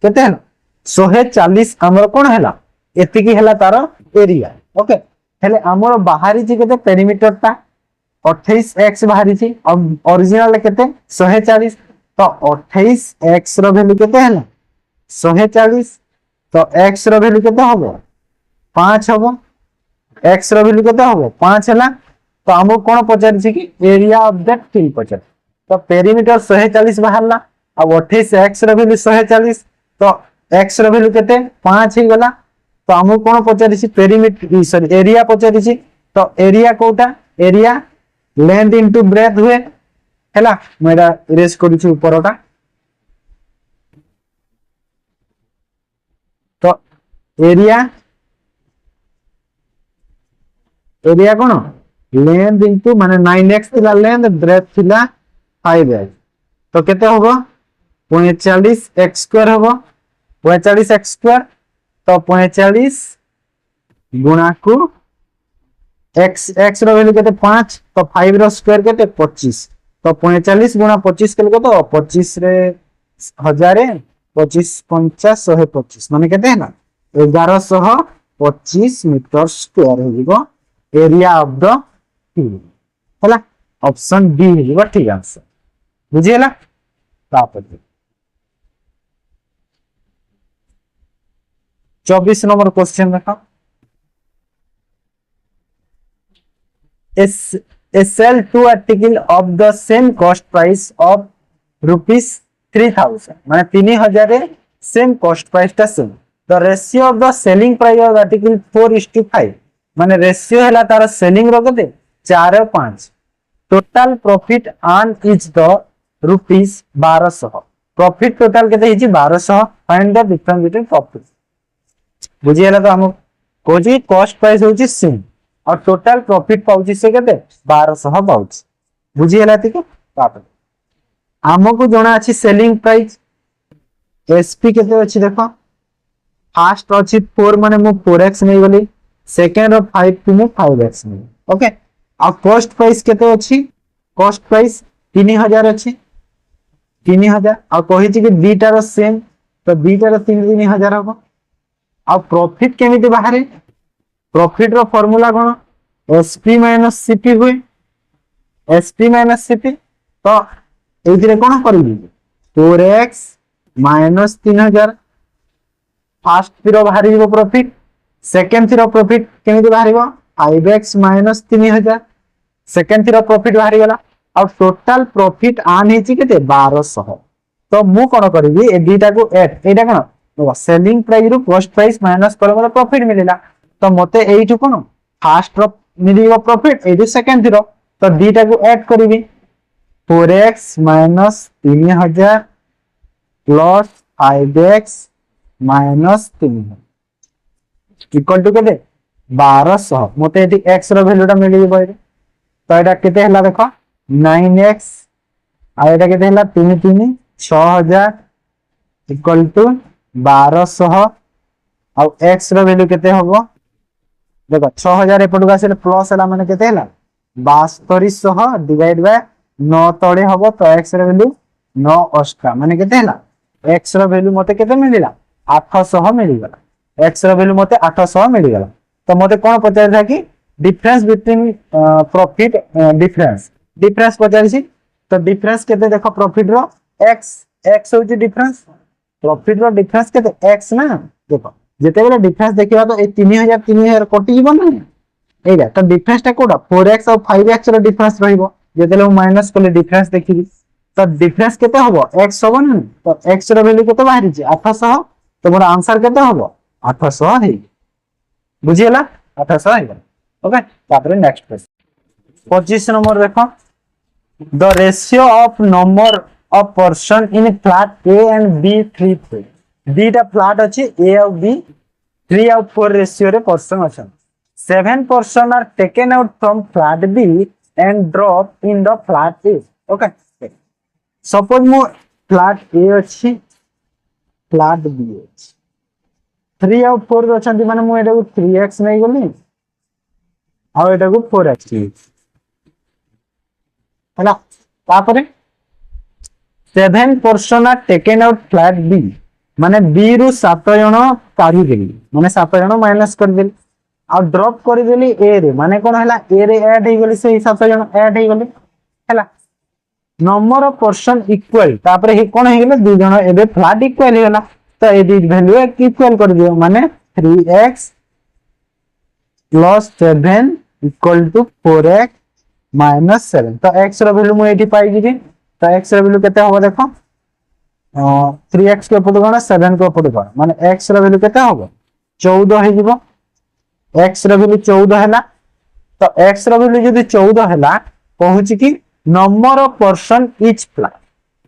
केते हला 140 हमर कोन हला एति की हला तार एरिया। ओके हेले हमर बाहरी छी केते पेरीमीटर ता 28x बाहरी छी और ओरिजिनल केते 140 तो 28x रो वैल्यू केते हला 140 तो x रो वैल्यू केते हबो 5 हबो x रो वैल्यू केते हबो 5 हला तो हमको कोन पचारि छी कि एरिया ऑफ दैट फील्ड पचारि तो पेरीमीटर 140 बाहरला अब 28x रो वैल्यू 140 तो x रो वैल्यू केते 5 ही गला तो हमको कोन पचारि छी पेरीमीटर सॉरी एरिया पचारि छी तो एरिया कोटा एरिया लेंथ इनटू ब्रेथ हुए हैला मेरा इरेज करू छी ऊपरटा तो एरिया एरिया कोन लेंथ इनटू माने 9x थिला लेंथ ब्रेथ थिला 5x तो केते होबो 45x² होबो 45x² तो 45 गुणा को x रो वैल्यू केते 5 तो 5 रो स्क्वायर केते 25 तो 45 गुणा 25 केले तो 25 रे 1000 25 50 125 माने केते है ना 1125 मीटर स्क्वायर होइबो एरिया ऑफ द फील्ड हैला ऑप्शन बी होइबो ठीक आंसर बुझियला। तापर 24 नंबर क्वेश्चन देखो a sell two article of the same cost price of rupees 3000 माने 3000 same cost price ता same the ratio of the selling price of the article 4:5 माने रेशियो हैला तार सेलिंग रो केते 4 और 5 total profit earn is the rupees 1200 profit total केते हिची 1200 find the difference between profit बुझियला तो हम कोजी कॉस्ट प्राइस होची सेम और टोटल प्रॉफिट पाउची से केते 1200 पाउची बुझियला तिको तापर हमको जणा अछि सेलिंग प्राइस एसपी केते अछि देखो फर्स्ट अछि 4 माने मु 4x नै गली सेकंड और 5 टू मु 5x नै ओके आ कॉस्ट प्राइस केते अछि कॉस्ट प्राइस 3000 अछि 3000 आ कहि छि कि दीटा रो सेम तो दीटा रो 3000 हबो आ प्रॉफिट केमिति बाहरे प्रॉफिट रो फार्मूला कोन एसपी माइनस सीपी हुए एसपी माइनस सीपी तो एइथिरे कोन करबी 4x माइनस 3000 फर्स्ट थीरो बाहरी जीवो प्रॉफिट सेकंड थीरो प्रॉफिट केमिति बाहरिबो 5x minus 3000 second Thero profit बाहरी गला और टोटल प्रॉफिट आन हेची केते 1200 तो मु कोन करबी ए दुईटा को ऐड एटा कोन सेलिंग प्राइस रु कॉस्ट प्राइस माइनस करबो प्रॉफिट मिलिला तो मते एइठु कोन फर्स्ट रो मिलिबो प्रॉफिट एइठु सेकंड थीरो तो दुईटा को ऐड करबी 4x minus 3000 plus 5x minus 3000 equal to केते 1200 मते एठी x रो वैल्यूटा मिलि जेबो तो एटा केते हला देखो 9x आ एटा केते हला 3 3 6000 इक्वल टू 1200 आ x रो वैल्यू केते होबो देखो 6000 एपटू आसे प्लस हला माने केते हला 7200 डिवाइड बाय 9 तळे होबो तो x रो वैल्यू 9 अष्टा माने केते हला x रो वैल्यू मते केते मिलिला 800 मिलि गला x रो वैल्यू मते 800 मिलि गला तो मते कोन पचार था कि डिफरेंस बिटवीन प्रॉफिट डिफरेंस पचारसी तो डिफरेंस केते देखो प्रॉफिट रो x होची डिफरेंस प्रॉफिट रो डिफरेंस केते x ना देखो जेते बेले डिफरेंस देखिबा तो ए 3000 कटि जीवन ना एइरा तो डिफरेंस ता कोडा 4x और 5x रो डिफरेंस रहिबो जेते माइनस करले डिफरेंस देखिबी तो डिफरेंस केते होबो x होबो ना तो x रो वैल्यू केते बाहरी जे 800 तो मोर आंसर केते होबो 800 हे बुझियला 800 हे ओके तापर नेक्स्ट क्वेश्चन 25 नंबर देखो the ratio of number of person in flat a and b 3 दीटा फ्लैट अछि a और b 3 और 4 रेशियो रे पर्सन अछन 7 person are taken out from flat b and drop in the flat a okay suppose मो फ्लैट a अछि फ्लैट b अछि 3 और 4 अछंती माने मो एटा को 3x नै गली और एटा को 4x हैला तापरे 7 person are taken out flat b माने b रु 7 जण काढी देली माने 7 जण माइनस कर देली और ड्रॉप कर देली a रे माने कोन हैला a रे ऐड हे गली से 7 जण ऐड हे गली हैला नंबर ऑफ पर्सन इक्वल तापरे हे कोन हे गले दु जण एबे फ्लैट इक्वल हे गला तो ए दी वैल्यू इक्वल कर दियो माने 3x plus 7 equal to 4x minus 7 तो x रो वैल्यू मु एठी पाई जिबी तो x रो वैल्यू केते होबो देखो 3x के ऊपर गण 7 के ऊपर गण माने x रो वैल्यू केते होबो 14 हे जिवो x रो वैल्यू 14 हैला तो x रो वैल्यू जदी 14 हैला कहूची कि number of person each flat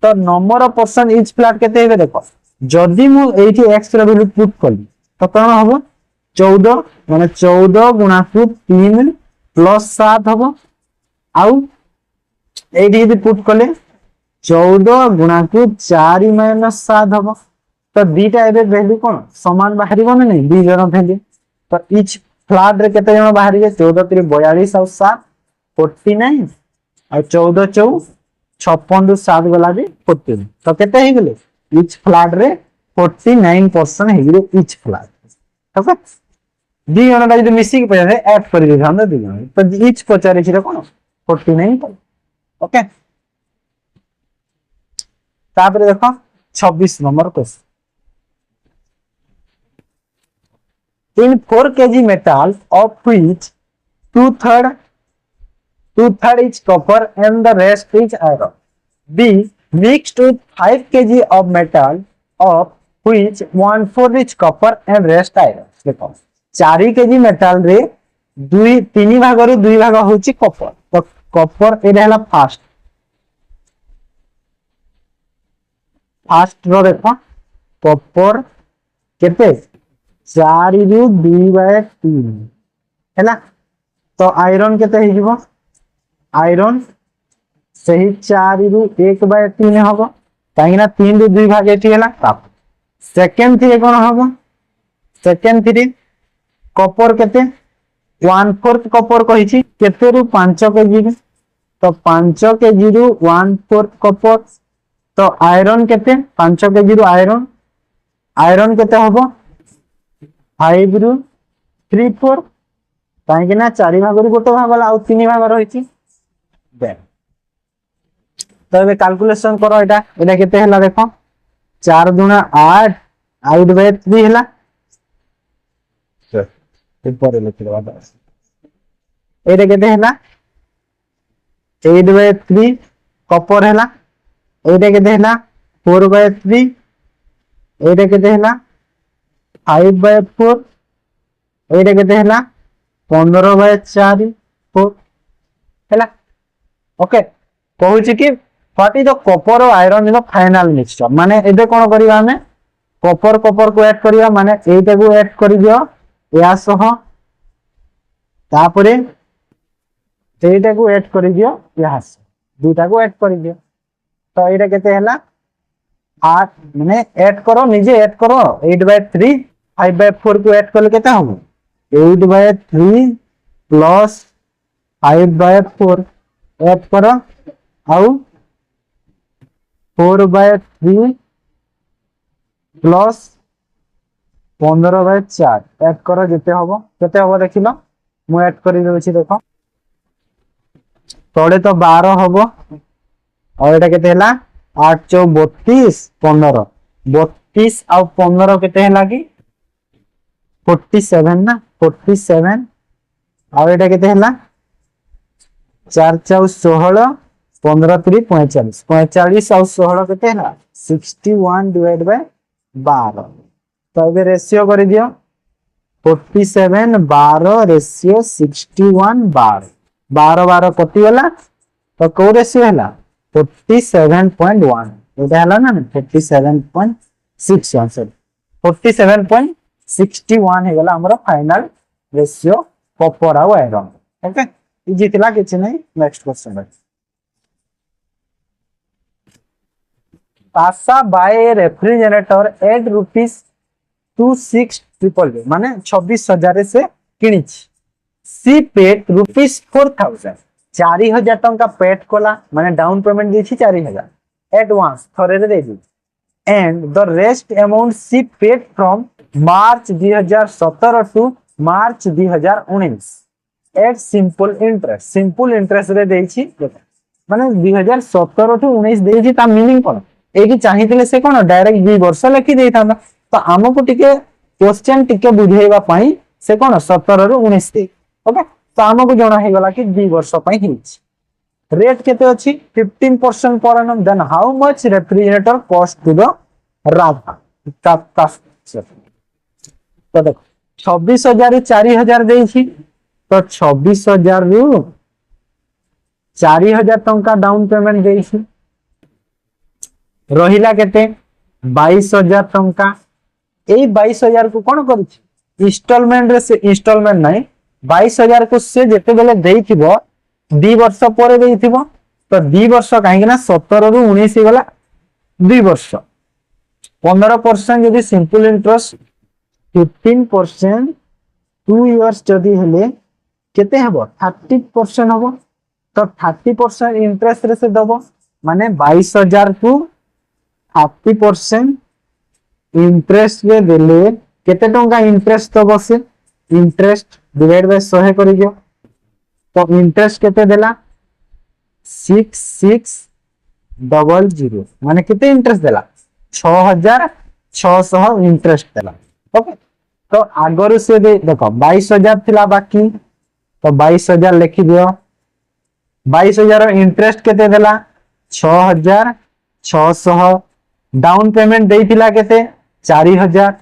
तो number of person each flat केते हेबे देखो जदी मु एठी x रो वैल्यू पुट करली तो कोन होबो 14 माने 14 गुणा 3 प्लस 7 होबो आउ एठी यदि पुट करले 14 गुणा 4 माइनस 7 होबो तो दीटा एबे वैल्यू कोन समान बाहरिबो नै दी जण वैल्यू तो इच फ्लैट रे केते जण बाहरि जे 14 3 42 और 7 49 और 14 4 56 दु 7 गला भी 14 तो केते हे गेले इच फ्लैट रे 49% हे गेले इच फ्लैट ओके दी जणटा जदी मिसी के पया ऐड कर दे हम दी जण तो इच पचारे छिरे कोन 49 ओके तापर देखो 26 number question in 4 kg metal of which two-third is copper and the rest is iron b mixed with 5 kg of metal of which 1/4 is copper and rest iron देखो 4 kg metal रे 3 भाग रु 2 भाग होची कॉपर तो कॉपर ए रहला फास्ट रो देखो कॉपर केते 4 रु 2/3 हैला तो आयरन केते हे जीवो आयरन सही 4 रु 1/3 होबो काहेना 3 रु 2 भाग एठी हैला ताप सेकंड थी कोन होबो सेकंड थी कॉपर केते 1/4 कॉपर कहिछि केते रु 5 केजी तो 5 केजी रु 1/4 कॉपर तो आयरन केते 5 केजी रु आयरन केते होबो 5 रु 3/4 कहीं ना 4 भाग गोटे भाग गला, 3 भाग रही। तो ये कैलकुलेशन करो, एटा केते हला देखो, 4 दूना 8 8/3 हला। ऊपर लिख दवा बस, एटा केते हला 8/3 कॉपर हला। एटा केते हला 4/3। एटा केते हला 5/4। एटा केते हला 15/4 4 हला। ओके, कहूची कि व्हाट इज द कॉपर और iron in the final mixture. माने एबे कोन करिवा, हमें कॉपर को ऐड करिवा, माने एटा को ऐड करि दियो या सह, तापरे एटा को ऐड करि दियो या सह, दुटा को ऐड करि दियो। तो एटा केते हला 8, माने ऐड करो, निजे ऐड करो 8/3 5/4 को ऐड करले केते हम 8/3 प्लस 5/4 ऐड करो, आउ 4/3 प्लस 15/4 ऐड करो, जेते हबो केते हबो देखिलो, मु ऐड करि देछि देखो, तोड़े तो 12 हबो, और एटा केते हला 8 4 32 15 32 आ 15 केते हला कि 47 ना, 47। और एटा केते हला 4 4 16 15 3 45 45 और 16 केते हला 61 डिवाइड बाय 12। तो ये रेशियो कर दियो 47 12 रेशियो 61 12 12 12 कटि गला, तो को रेशियो हला 47.1। एटा हला ना 47.61 सॉरी 47.61 हे गला हमर फाइनल रेशियो कॉपर और आयरन। ओके, इजी थिला किछ नै। नेक्स्ट क्वेश्चन है, पासा बाय रेफ्रिजरेटर एट ₹26,000 माने 26,000 से किणी। सी पेड ₹4,000 4,000 टंका पेड कोला, माने डाउन पेमेंट देछि 4,000 एडवांस थरे रे देछि, and the rest amount she paid from March 2017 to March 2019 at simple interest रे देछि। माने 2017 टू 19 देछि, ता मीनिंग कोन एकी चाहिथिले से कोन डायरेक्ट 2 वर्ष लिखि देइथांदा। तो हमकु टिके क्वेश्चन टिके बुझेइबा पई से कोन 17 रु 19 दे। ओके, तो हमकु जणा हे गला कि 2 वर्ष पई हिच। रेट केते अछि 15% per annum, then how much refrigerator cost to the Radha. तो देखो 26,000 4,000 देछि, तो 26,000 रु 4,000 टंका डाउन पेमेंट देछि, रहिला केते 22,000 टंका। ए 22,000 को कोन करिछि इंस्टॉलमेंट रे, से इंस्टॉलमेंट नै 22,000 को से जेते बेले देइथिबो 2 वर्ष पर देइथिबो, तो 2 वर्ष काहे ना 17 रु 19 गला 2 वर्ष। 15% यदि सिंपल इंटरेस्ट, 15% 2 इयर्स जदि हेले केते हबो 30% हबो। तो 30% इंटरेस्ट रे से दबो, माने 22,000 को 30% इंटरेस्ट रे देले केते टंका इंटरेस्ट दबो, से इंटरेस्ट डिवाइड बाय 100 करि दियो। तो इंटरेस्ट केते देला 6600, माने केते इंटरेस्ट देला 6,600 इंटरेस्ट देला। ओके, तो आगरु से देखो 22,000 थिला बाकी, तो 22,000 लिखि दियो। 22,000 इंटरेस्ट केते देला 6,600, डाउन पेमेंट देइथिला केते 4,000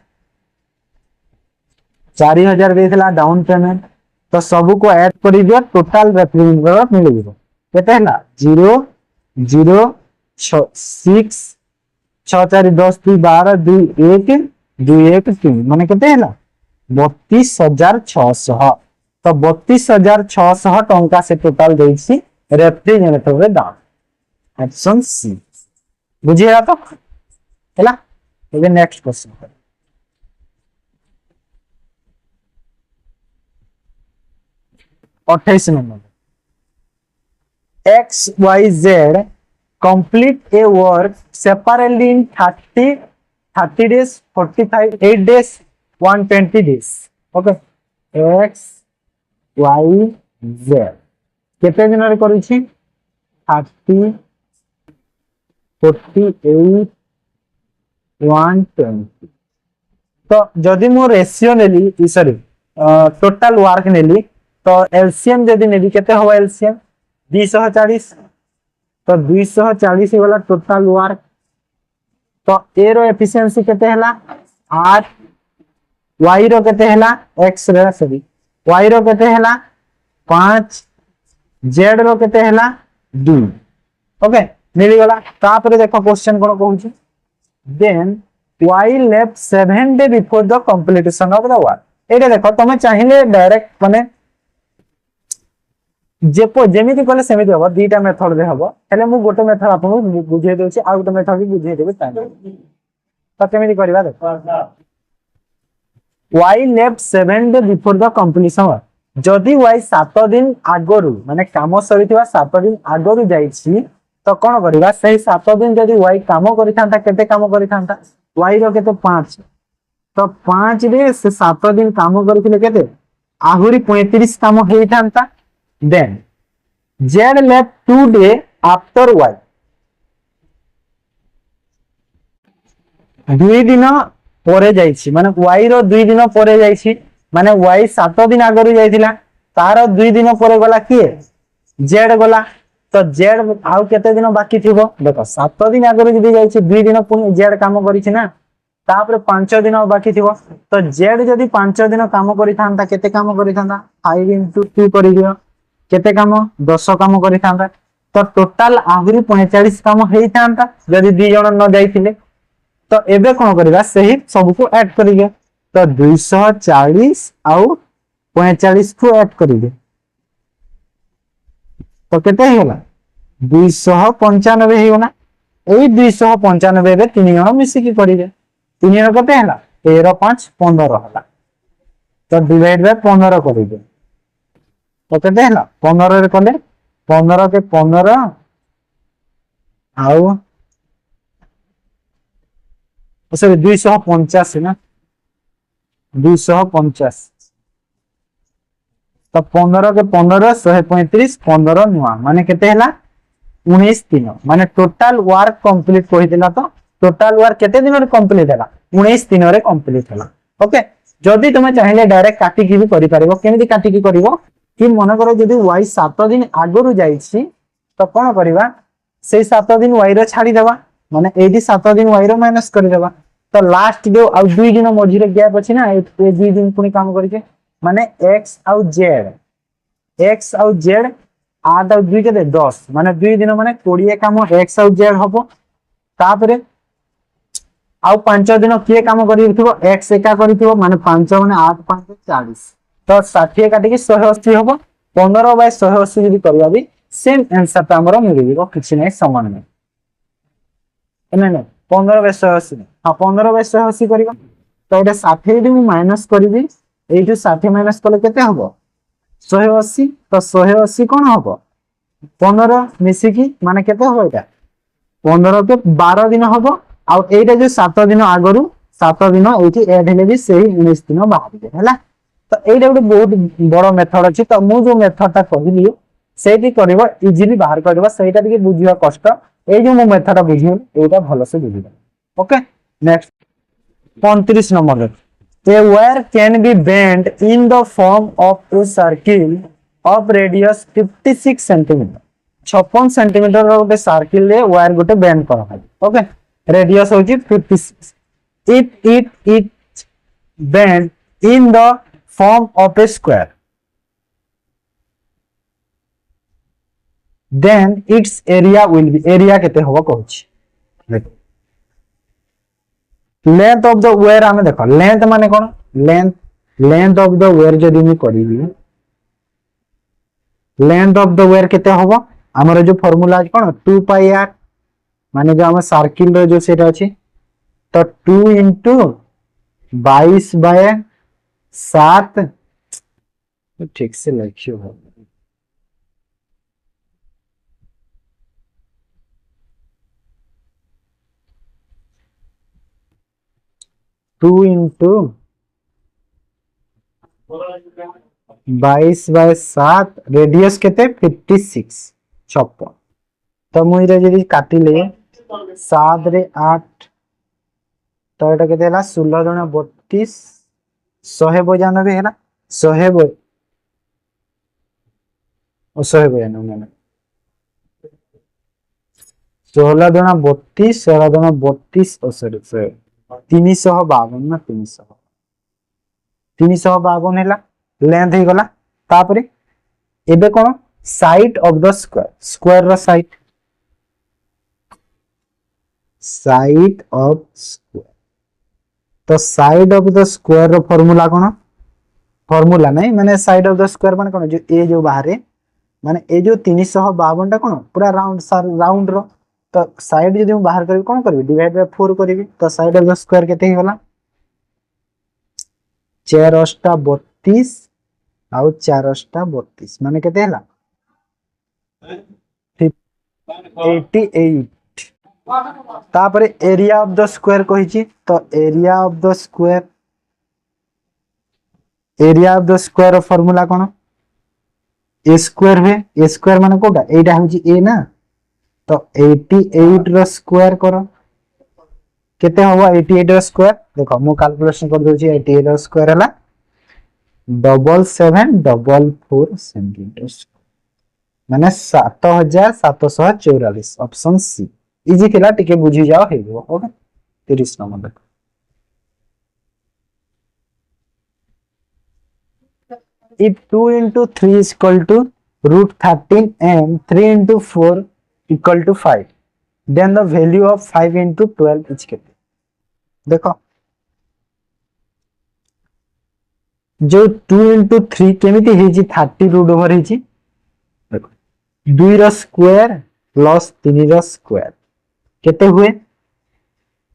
4,000 देइथिला डाउन पेमेंट। तो सब को ऐड करि दियो, टोटल रेफ्रिजरेटर मिल जिवो केते हला 0 0 6 6 6 4 10 2 12 2 1 2 1 3, माने केते हला 32,600। तो 32,600 टंका से टोटल देछि रेफ्रिजरेटर रे दाम। ऑप्शन सी बुझिया तो हला। एबे next question, 28 number, XYZ complete a work separately in 30 days 45 8 days 120 days। okay, X Y Z केते दिन रे करूची 30 48 120 तो जदि मो रेशियो नेली सॉरी टोटल वर्क नेली तो एलसीएम जदि नेली केते हो एलसीएम 240 तो 240 वाला टोटल वर्क तो ए रो एफिशिएंसी केते हला 8 वाई रो केते हला एक्स रो सॉरी वाई रो केते हला 5 जेड रो केते हला 2 ओके मिली गला तापर देखो क्वेश्चन कोन कहूची then Y left 7 day before the completion of the work एटा देखो तमे चाहिले डायरेक्ट माने जेमिति कले सेमिति हबो दीटा मेथड रे हबो हेले मु गोटे मेथड आपन बुझे देउची आ गोटे मेथड भी बुझे देबे ताने तो केमिति करबा देखो Y left 7 day before the completion work जदि वाई 7 दिन आगरु माने काम सरिथिबा 7 दिन आगरु जाईछि तो कोन करबा सही 7 दिन जदि वाई काम करिथांता केते काम करिथांता वाई रो केते 5 तो 5 रे से 7 दिन काम करथिले केते आहुरी 35 काम हेइथांता then Z left 2 day after Y 2 दिन परे जाईछि माने वाई रो 2 दिन परे जाईछि माने वाई 7 दिन आगरु जाइथिला तार 2 दिन परे गला किए जेड गला तो जेड आउ केते दिन बाकी थिबो देखो 7 दिन आगरु जदी जाईछि 2 दिन पुनी जेड काम करिछि ना तापर 5 दिन बाकी थिबो तो जेड जदी 5 दिन काम करिथांता केते काम करिथांता 5 into 2 करि दियो केते काम 10 काम करिथांता तो टोटल आहुरी 45 काम हेइथांता जदी 2 जण न जाइथिले तो एबे कोन करबा सही सब को ऐड करिगे तो 240 आउ 45 को ऐड करिगे तो केते हेला 295 हेगोना एई 295 रे 3 जण मिसी की करिगे 3 जण केते हेला 13 5 15 हला तो डिवाइड बाय 15 करिगे तो केते हेला 15 रे कले 15 के 15 आउ सॉरी 250 ना 250 तो 15 के 15 135 15 नुआ माने केते हला 19 दिन माने टोटल वर्क कंप्लीट कहि देला तो टोटल वर्क केते दिन रे कंप्लीट हला 19 दिन रे कंप्लीट हला ओके जदी तुमे चाहिले डायरेक्ट काटी की भी करि पारिबो केमिति काटी की करिवो कि मन करो जदी y 7 दिन आगरु जाईछि तो कोन करिवा से 7 दिन y रो छाडी देबा माने एडी 7 दिन y रो माइनस करि देबा तो लास्ट जो आ 2 दिन मझी रे गैप अछि ना ए 2 दिन पुनी काम करिके माने x आउ z आठ आउ 2 के 10 माने 2 दिन माने 20 काम x आउ z हबो तापरे आउ 5 दिन किए काम करिथिबो x एका करिथिबो माने 5 माने 8 5 40 तो 60 काटी के 180 हबो 15 बाय 180 यदि करबा भी सेम आंसर त हमरो मिलिबो किछि नै समान नै नै 15 बाय 180 हां 15 बाय 180 करिबा तो एटा 60 यदि मु माइनस करबी एठु 60 माइनस करले केते हबो 180 तो 180 कोन हबो 15 मिसी की माने केते हबो एटा 15 के 12 दिन हबो आ एटा जो 7 दिन आगरु 7 दिन एठी ऐड हेले भी सही 19 दिन बाहर हैला तो एटा ଗୋଟେ बहुत बड़ मेथड अछि तो मु जो मेथड ता कहली सेठी करबो इजीली बाहर करबो सेटा ଟିକେ बुझिया कष्ट ए जो मु मेथड बुझियो एटा भलो से बुझिबो okay next 35 number a wire can be bent in the form of a circle of radius 56 cm 56 cm रो ଗୋଟେ सर्किल रे वायर ଗୋଟେ बेंड करा है ओके रेडियस होची 56 if it bend in the form of a square then its area will be area केते होबो कहूची देखो लेंथ ऑफ द वायर आमे देखो लेंथ माने कोन लेंथ ऑफ द वायर जदी मी करिबी लेंथ ऑफ द वायर केते होबो हमर जो फार्मूला अछि कोन 2 पाई r माने जो हम सर्किल रो जो सेटा अछि तो 2 into 22 बाय 7 ठीक से लिखियो हो 2 into 22/7 रेडियस केते 56 56 तो मुझे जदि काटिले 7 रे 8 तो एटा केते हला 16 दुना 32 192 हैला 100 192 16 दुना 32 16 दुना 32 सॉरी 352 ना 352 हैला लेंथ ही गला तापरे एबे कोन side of the square square रो साइड ऑफ स्क्वायर तो साइड ऑफ द स्क्वायर रो फार्मूला कोन फार्मूला नहीं माने साइड ऑफ द स्क्वायर माने कोन जो ए जो बाहर माने ए जो 352 टा कोन पूरा राउंड रो तो साइड जदि हम बाहर करबी कोन करबी डिवाइड बाय 4 करबी तो साइड ऑफ द स्क्वायर केते ही होला 4 अष्टा 32 आउ 4 अष्टा 32 माने केते हला 88 तापरे एरिया ऑफ द स्क्वायर कहिची तो area of the square formula cone A square है ए स्क्वायर माने कोटा एटा होची ए ना तो 88 रो स्क्वायर करो केते होबो 88 रो स्क्वायर देखो मु कैलकुलेशन कर दोची 88 रो स्क्वायर हला 7744 सेंटीमीटर माने 7744 ऑप्शन सी इजी थिला टिके बुझी जाओ हेबो ओके 30 नंबर देखो if 2 into 3 is equal to root 13 and 3 into 4 equal to 5 then the value of 5 into 12 is केते देखो जो 2 into 3 केमिति हेजी 30 रूट ओवर हेजी देखो 2 रो स्क्वायर प्लस 3 रो स्क्वायर केते हुए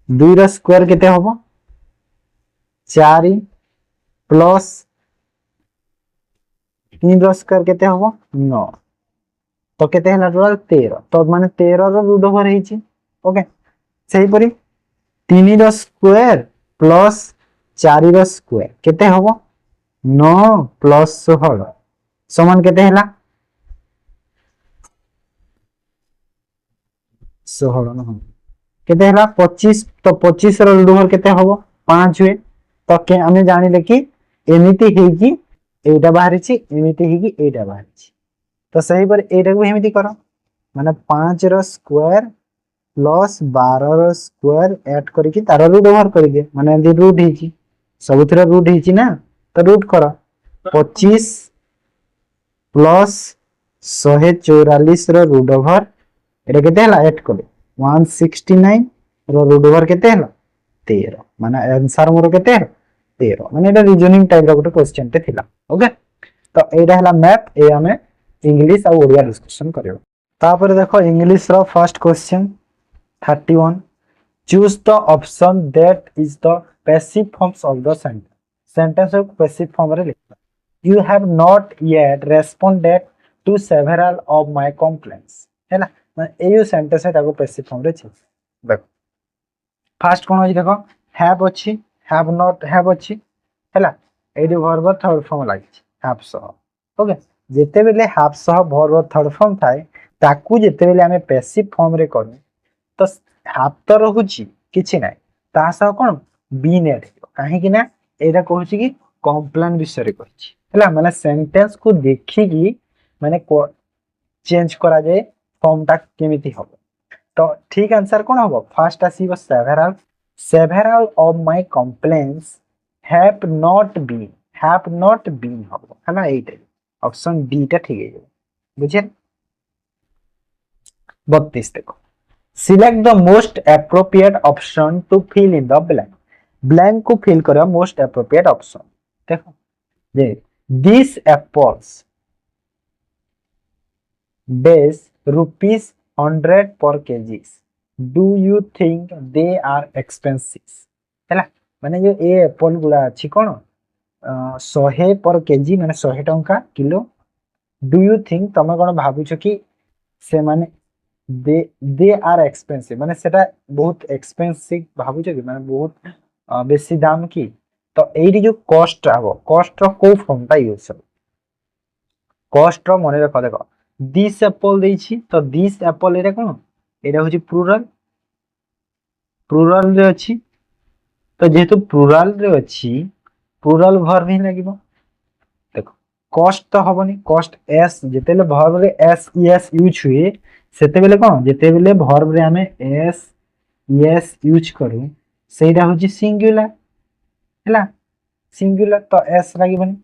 2 रो स्क्वायर केते होबो 4 प्लस 3 रो स्क्वायर केते होबो 9 तो केते हला टोटल 13 तो माने 13 रो रूट ओवर हेची ओके सही परी 3 रो स्क्वायर प्लस 4 रो स्क्वायर केते होबो 9 प्लस 16 समान केते हला 16 न केते हला 25 तो 25 रो रूट ओवर केते होबो 5 हुए तो के हमें जानिले कि एमिति हेकी एटा बाहरिछि एमिति हेकी एटा बाहरिछि तो सही पर एटा को एमिति करो माने 5 रो स्क्वायर प्लस 12 रो स्क्वायर ऐड करके तार रूट ओवर कर दे माने यदि रूट हेची सबुथरा रूट हेची ना तो रूट करो 25 प्लस 144 रो रूट ओवर एटा केते हला ऐड कर 169 रो रूट ओवर केते हला 13 माने आंसर मोर केते 13 माने एटा रीजनिंग टाइप रो गोटे क्वेश्चन ते थिला ओके तो एटा हला मैप ए हमें इंग्लिश और ओडिया डिस्कशन करियो तापर देखो इंग्लिश रो first question 31 choose the option that is the passive forms of the sentence को पैसिव फॉर्म रे लिखा you have not yet responded to several of my complaints हैला माने ए यो सेंटेंस है ताको पैसिव फॉर्म रे छै देखो फर्स्ट कोन होई देखो हैव अछि हैव नॉट हैव अछि हैला एडी वर्ब थर्ड फॉर्म लागि हैव सो ओके जेते बेले have so verb third form थाए ताकू जेते बेले हमें पैसिव फॉर्म रे करू तो हैव तो रहुची किछि नै ता सा कोन बीन एड काहे कि ना एटा कहूची कि कंप्लेन विषय रे कहूची हैला माने सेंटेंस को देखि कि माने चेंज करा जाए फॉर्मटा केमिति हबो तो ठीक आंसर कोन हबो फर्स्ट आसीबो several of my complaints have not been हबो हैला एटा ऑप्शन डी टा ठीक है बुझे 32 देखो select the most appropriate option to fill in the blank को फिल करो मोस्ट एप्रोप्रिएट ऑप्शन देखो जे दिस एप्पल्स बेस ₹100 per kgs do you think they are expensive हैला माने जो ए एप्पल गुला अछि कोन 100 पर केजी माने 100 टंका किलो डू यू थिंक तमे कोन भाबुछ कि से माने दे आर एक्सपेंसिव माने सेटा बहुत एक्सपेंसिव भाबुछ कि माने बहुत बेसी दाम की तो एडी जो कॉस्ट आबो कॉस्ट रो को फॉर्म ता यूज हो কষ্ট র মনে রাখ দেখো দিস অ্যাপল ଦେଇছি তো দিস অ্যাপল এটা কোন এটা হচ্ছে প্লুরাল প্লুরাল রে ଅଛି তো যেহেতু প্লুরাল রে ଅଛି প্লুরাল ভার্ব ହିଁ ଲାଗିବ ଦେଖ কষ্ট তো হবনি কষ্ট এস যেতেলে ভার্ব রে এস ইএস ইউজ ହୁଏ সেতেবেলে কোন যেতেবেলে ভার্ব রে আমি এস ইএস ইউজ কରୁ ସେଇଟା ହଉଛି ସିଙ୍ଗୁଲାର ହେଲା ସିଙ୍ଗୁଲାର ତ ଏସ୍ ଲାଗିବନି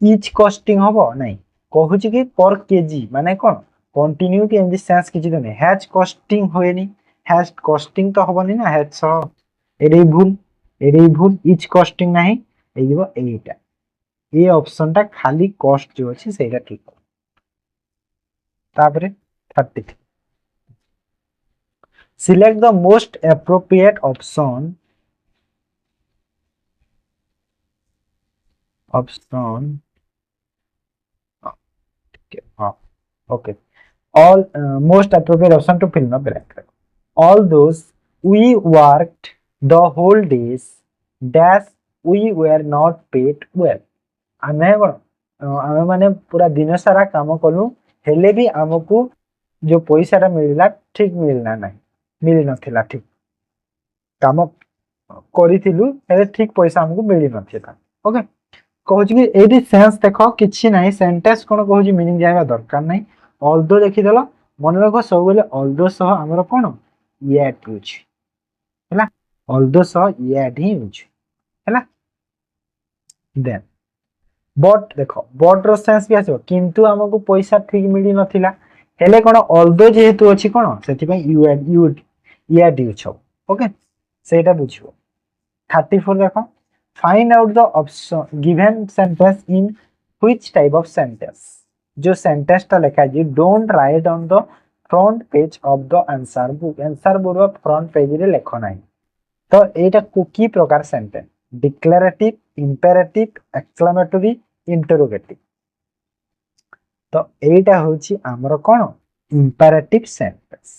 ଇଚ୍ କଷ୍ଟିଂ ହବ ନାଇଁ କହୁଛି କି ପର କେଜି ମାନେ କଣ କଣ୍ଟିନ୍ୟୁ କି ଏମିତି ସେନ୍ସ କିଛି ତ ନାହିଁ ହ୍ୟାଜ୍ କଷ୍ଟିଂ ହୁଏନି ହ୍ୟାଜ୍ କଷ୍ଟିଂ ତ ହବନି ନା ହ୍ୟାଜ୍ ସହ ଏଇଟା ଭୁଲ ଇଚ୍ କଷ୍ଟିଂ ନାହିଁ ହେଇଯିବ ଏଇଟା ଏ ଅପସନ ଟା ଖାଲି କଷ୍ଟ ଯୋଉ ଅଛି ସେଇଟା ଠିକ ତାପରେ 33 select the most appropriate option okay all most appropriate option to fill in the blank all those we worked the whole days dash we were not paid well ଆମେ କଣ ଆମେ ମାନେ ପୁରା ଦିନ ସାରା କାମ କଲୁ ହେଲେ ବି ଆମକୁ ଯୋଉ ପଇସାଟା ମିଳିଲା ଠିକ ମିଳିଲା ନାହିଁ ମିଳି ନଥିଲା ଠିକ କାମ କରିଥିଲୁ ହେଲେ ଠିକ ପଇସା ଆମକୁ ମିଳି ନଥିଲା ଓକେ କହୁଛି କି ଏଇଠି ସେନ୍ସ ଦେଖ କିଛି ନାହିଁ ସେଣ୍ଟେନ୍ସ କଣ କହୁଛି ମିନିଂ ଜାଣିବା ଦରକାର ନାହିଁ ଅଲଦୋ ଦେଖିଦେଲ ମନେ ରଖ ସବୁବେଳେ ଅଲଦୋ ସହ ଆମର କଣ ୟାଟ୍ ୟୁଜ୍ ହେଲା ଅଲଦୋ ସହ ୟାଟ୍ ହିଁ ୟୁଜ୍ ହେଲା ଦେନ୍ ବଟ୍ ଦେଖ ବଟ୍ ର ସେନ୍ସ ବି ଆସିବ କିନ୍ତୁ ଆମକୁ ପଇସା ଠିକ ମିଳି ନଥିଲା ହେଲେ କଣ ଅଲଦୋ ଯେହେତୁ ଅଛି କଣ ସେଥିପାଇଁ ୟାଟ୍ ୟୁଜ୍ ହବ ଓକେ ସେଇଟା ବୁଝିବ 34 ଦେଖ find out the option given sentence in which type of sentence जो sentence टा लिखा है don't write on the front page of the answer book front page रे लिखो नहीं तो एटा की प्रकार sentence declarative imperative exclamatory interrogative तो एटा होची हमरो कोन imperative sentence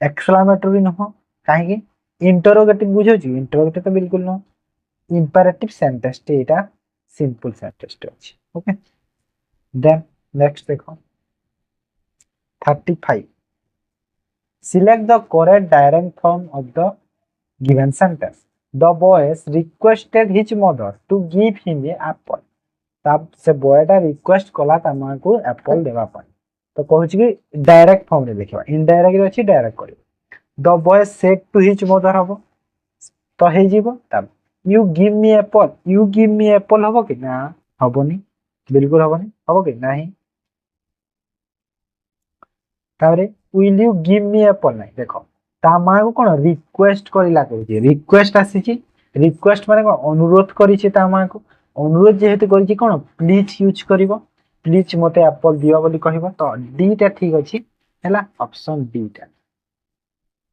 exclamatory न हो काहे interrogative बुझो छी interrogative तो बिल्कुल न imperative sentence এটা simple sentence ଅଛି okay then next देखो 35 select the correct direct form of the given sentence the boys requested his mother to give him an apple तब से boy टा request कला तमा को apple देवा पय तो कहूची कि डायरेक्ट फॉर्म रे लिखबा इनडायरेक्ट अछि डायरेक्ट करियो the boy said to his mother हबो तो हे जीवो तब you give me apple हबो कि ना हबोनी बिल्कुल हबोनी हबो कि नाही तारे will you give me apple नाही देखो ता मा को कोन रिक्वेस्ट करिला कहूची रिक्वेस्ट आसीची रिक्वेस्ट माने कोन अनुरोध करिछि ता मा को अनुरोध जेहेतु करिछि कोन प्लीज यूज करिवो प्लीज मते एप्पल दियो बोली कहिबो तो डी टा ठीक अछि हैला ऑप्शन डी टा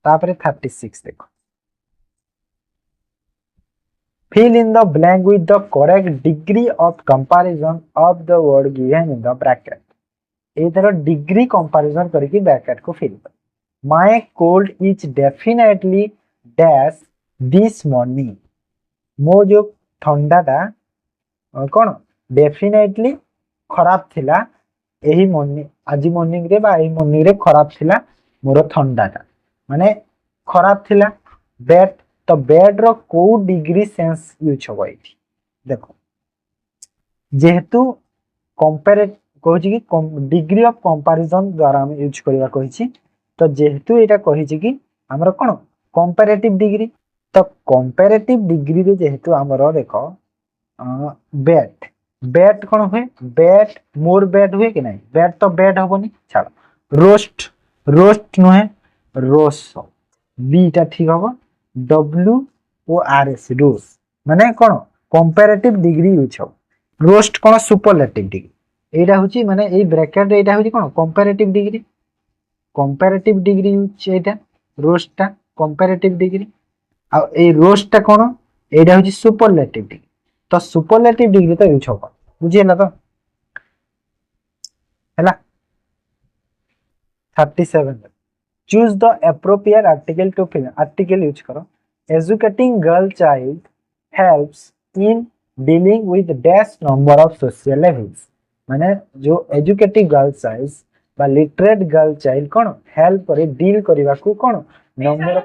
तापरे 36 देखो fill in the blank with the correct degree of comparison of the word given in the bracket इधर डिग्री कंपैरिजन करके ब्रैकेट को फिल कर my cold is definitely dash this morning मो जो ठंडाटा कोन डेफिनेटली खराब थिला एही मॉर्निंग आज मॉर्निंग रे बा एही मॉर्निंग रे खराब थिला मोर ठंडाटा माने खराब थिला बैड तो बैड रो को डिग्री सेंस यूज होबो एठी देखो जेहेतु कंपेयर कहछि कि डिग्री ऑफ कंपैरिजन द्वारा हम यूज करबा कहछि तो जेहेतु एटा कहछि कि हमर कोन कंपैरेटिव डिग्री तो कंपैरेटिव डिग्री रे जेहेतु हमर देखो बैट बैट कोन हुए बैट मोर बैट हुए कि नहीं बैट तो बैट हबनी छाड़ रोस्ट रोस्ट नुहे रोस बी टा ठीक हबो डब्ल्यू ओ आर एस रोस माने कोन कंपैरेटिव डिग्री यूज हो रोस्ट कोन सुपरलेटिव डिग्री एटा होची माने ए ब्रैकेट एटा होची कोन कंपैरेटिव डिग्री यूज एटा रोस्ट टा कंपैरेटिव डिग्री आ ए रोस्ट टा कोन एटा होची सुपरलेटिव डिग्री तो सुपरलेटिव डिग्री तो यूज होबो बुझियला तो हैला 37 choose the appropriate article to fill article use करो educating girl child helps in dealing with dash number of social levels माने जो एजुकेटिव गर्ल चाइल्ड बा लिटरेट गर्ल चाइल्ड कोन हेल्प करे डील करबा को कोन नंबर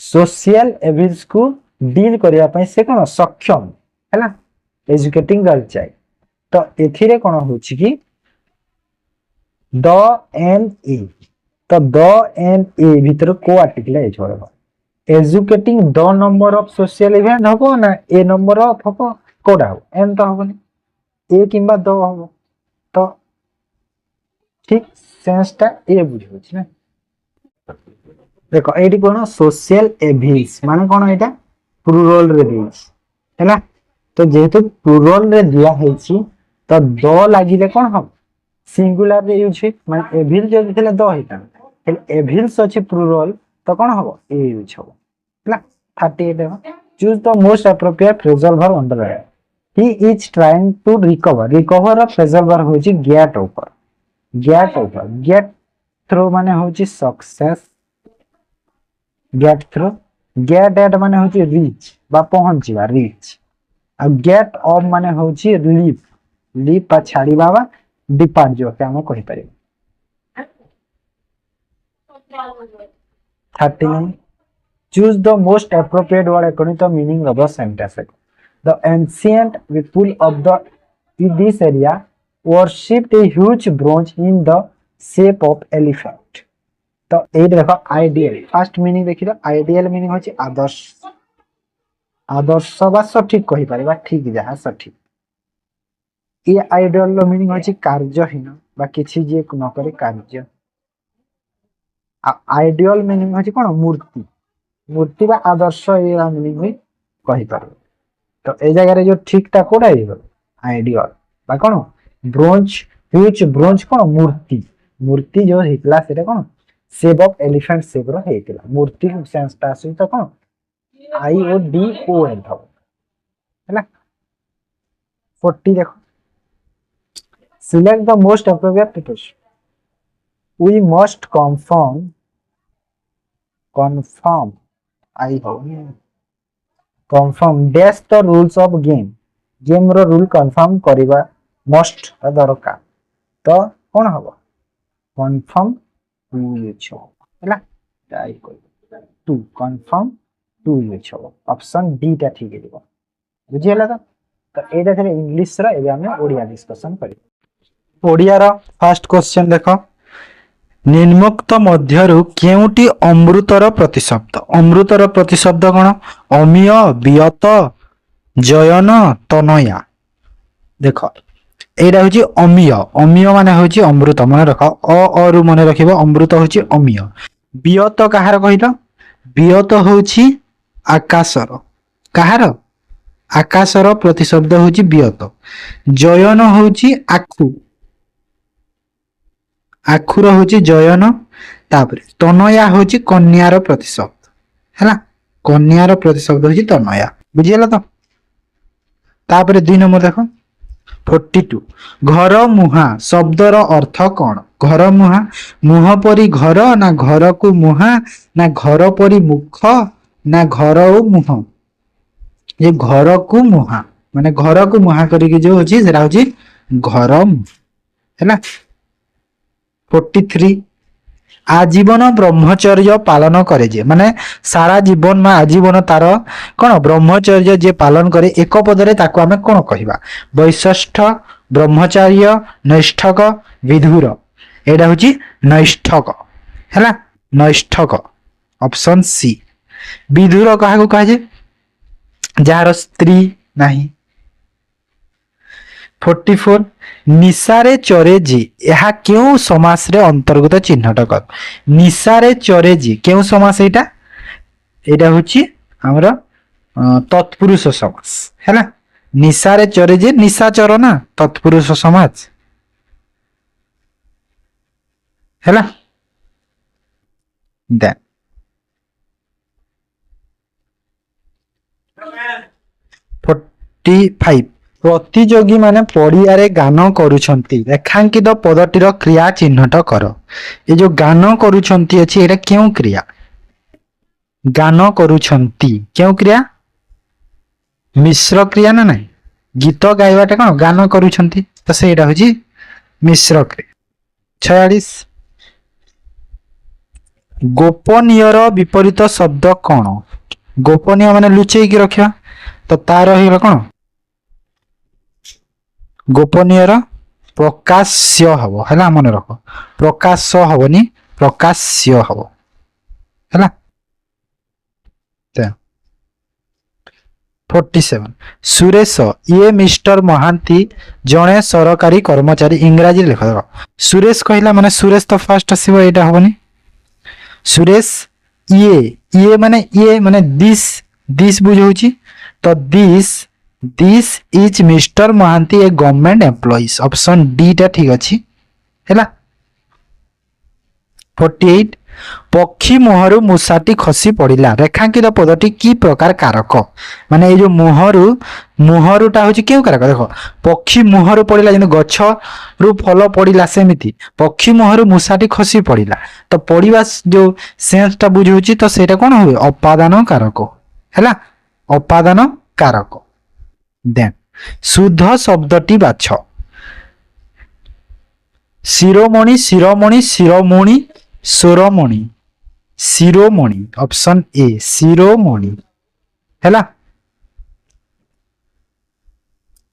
सोशल एविल्स को डील करबा पई से कोन सक्षम हैला एजुकेटिंग गर्ल चाइल्ड तो एथिरे कोन होछि कि द एंड ए तो द एंड ए भीतर को आर्टिकल है छोड़बा educating the number of social event हबो ना ए नंबर ऑफ हबो कोडा हो एन तो हबो ए किंबा द हबो तो ठीक सेंसटा ए बुझियो छी ना देखो एटी कोन सोशल एविल्स माने कोन एटा प्लुरल रे देछि हैला तो जेहेतु प्लुरल रे दिया हेछि तो द लागिले कोन हम सिंगुलर रे यूज माने एविल जो दिले द हेता एविल्स अछि प्लुरल तो कोन हबो ए यूज हबो हैला 38 देखो choose the most appropriate phrasal verb under he is trying to recover of phrasal verb होछि गेट ओवर थ्रू माने होछि success get through get at माने होछि रीच बा पहुंचीबा रीच आ गेट ऑफ माने होछि लीव पा छाड़ी बाबा डिपार्ट जो के हम कहि पारे 39 choose the most appropriate word according to the meaning of the sentence the ancient people of in this area worshipped a huge bronze in the shape of elephant तो ए देखो आइडियल फर्स्ट मीनिंग देखिलो आइडियल मीनिंग होछि आदर्श बा सठिक कहि पारे बा ठीक जहा सठिक ये आइडियल लो मीनिंग होछि कार्यहीन बा किछि जे न करे कार्य आइडियल मीनिंग होछि कोन मूर्ति बा आदर्श ये मीनिंग होई कहि पारे तो ए जगह रे जो ठीक ता कोडा आइबो आइडियल बा कोन ब्रोंज ह्यूज ब्रोंज कोन मूर्ति जो हितला सेटा कोन शेप ऑफ एलिफेंट शेप रो हेतिला मूर्ति सेंस ता आसी तो कोन आई ओ डी ओ एल हबो हैला 40 देखो select the most appropriate preposition we must confirm I hope confirm dash the rules of game रो रूल कंफर्म करिबा मस्ट दरकार तो कोन हबो confirm टू यूज हैला ट्राई कर to confirm to use option D ता ठीक हेबो बुझियला तो एटा थरे इंग्लिश रा एबे हम ओडिया डिस्कशन करी ओडिया रा फर्स्ट क्वेश्चन देखो निम्नोक्त मध्यरु केउटी अमृतर प्रतिशब्द कोन अमिय बियत जयन तनया देखो एटा होची अमिय माने होची अमृत माने रख अरु माने रखिबो अमृत होची अमिय बियत कहार कहिलो बियत होची आकाशर कहार आकाशर प्रतिशब्द होची बियत जयन होची आखुर होची जयन तापर तनया होची कन्यार प्रतिशब्द हैला कन्यार प्रतिशब्द होची तनया बुझियला तो तापर 2 नंबर देखो 42 घर मुहा शब्दर अर्थ कौन घर मुहा मुह परी घर ना घर को मुहा ना घर परी मुख ना घर ओ मुह ये घर को मुहा माने घर को मुहा करी जो होची सेरा होची घर हैला 43 आजीवन ब्रह्मचर्य पालन करे जे माने सारा जीवन में आजीवन तार कोन ब्रह्मचर्य जे पालन करे एक पदरे ताको हमें कोन कहिबा वैशिष्ठ ब्रह्मचर्य नैष्ठक विधुर एडा होची नैष्ठक हैला नैष्ठक ऑप्शन सी विधुर कहा को कहे जार स्त्री नाही 44 निशारे चरे जी यह क्यों समास रे अंतर्गत चिन्हट कर निशारे चरे जी क्यों समास एटा होची हमर तत्पुरुष समास हैला निशारे चरे जी निशाचर ना तत्पुरुष समास हैला देन 45 प्रतियोगी माने पड़िया रे गान करूछंती रेखांकित पदटीर क्रिया चिन्हट कर ये जो गान करूछंती अछि एटा क्यों क्रिया गान करूछंती क्यों क्रिया मिश्र क्रिया ना नहीं गीत गाइबाटा कौन गान करुछंती तो सेटा होची मिश्र क्रिया। 46 गोपनीयर विपरीत शब्द कौन? गोपनीय माने लुचेई की रखिया तो तार हिला कौन गोपनीयर प्रकाश्य हबो हैला मन रख प्रकाश हबनी प्रकाश्य हबो हैला। 47 सुरेश ये मिस्टर महांती जड़े सरकारी कर्मचारी इंग्राजी लिख देख सुरेश कहला माने सुरेश तो फास्ट आसीबो एटा हबनी सुरेश ये माने दिस बुझौची तो this is mister Mahanti a government employees option D टा ठीक अछि हैला। 48 पक्षी मुहरु मुसाटी खसी पड़िला रेखांकित पदटी की प्रकार कारक माने ये जो मुहरुटा होची केउ कारक देखो पक्षी मुहरु पड़िला जने गछ रु फल पड़िला सेमिति पक्षी मुहरु मुसाटी खसी पड़िला तो पड़िबा जो सेंस टा बुझौची तो सेटा कोन होय अपादान कारक हैला अपादान कारक। देन शुद्ध शब्दटी बाछ शिरोमणि शिरोमणि शिरोमणि शिरोमणि शिरोमणि ऑप्शन ए शिरोमणि हैला।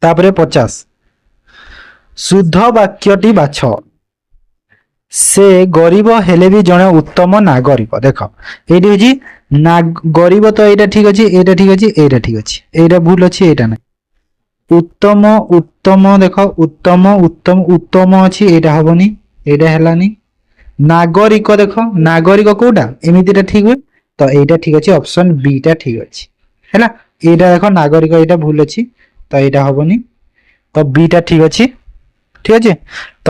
तापरे 50 शुद्ध वाक्यटी बाछ से गरीब हेले भी जने उत्तम नागरिक देख एटी होची ना गरीब तो एटा ठीक अछि एटा ठीक अछि एटा ठीक अछि एटा भूल अछि एटा नै उत्तम उत्तम देख उत्तम उत्तम उत्तम अछि एटा हबनी एटा हेलानी नागरिक देख नागरिक कोडा एमितिटा ठीक हुए तो एटा ठीक अछि ऑप्शन बी टा ठीक अछि हैला एटा देख नागरिक एटा भूल अछि तो एटा हबनी तो बी टा ठीक अछि ठीक अछि।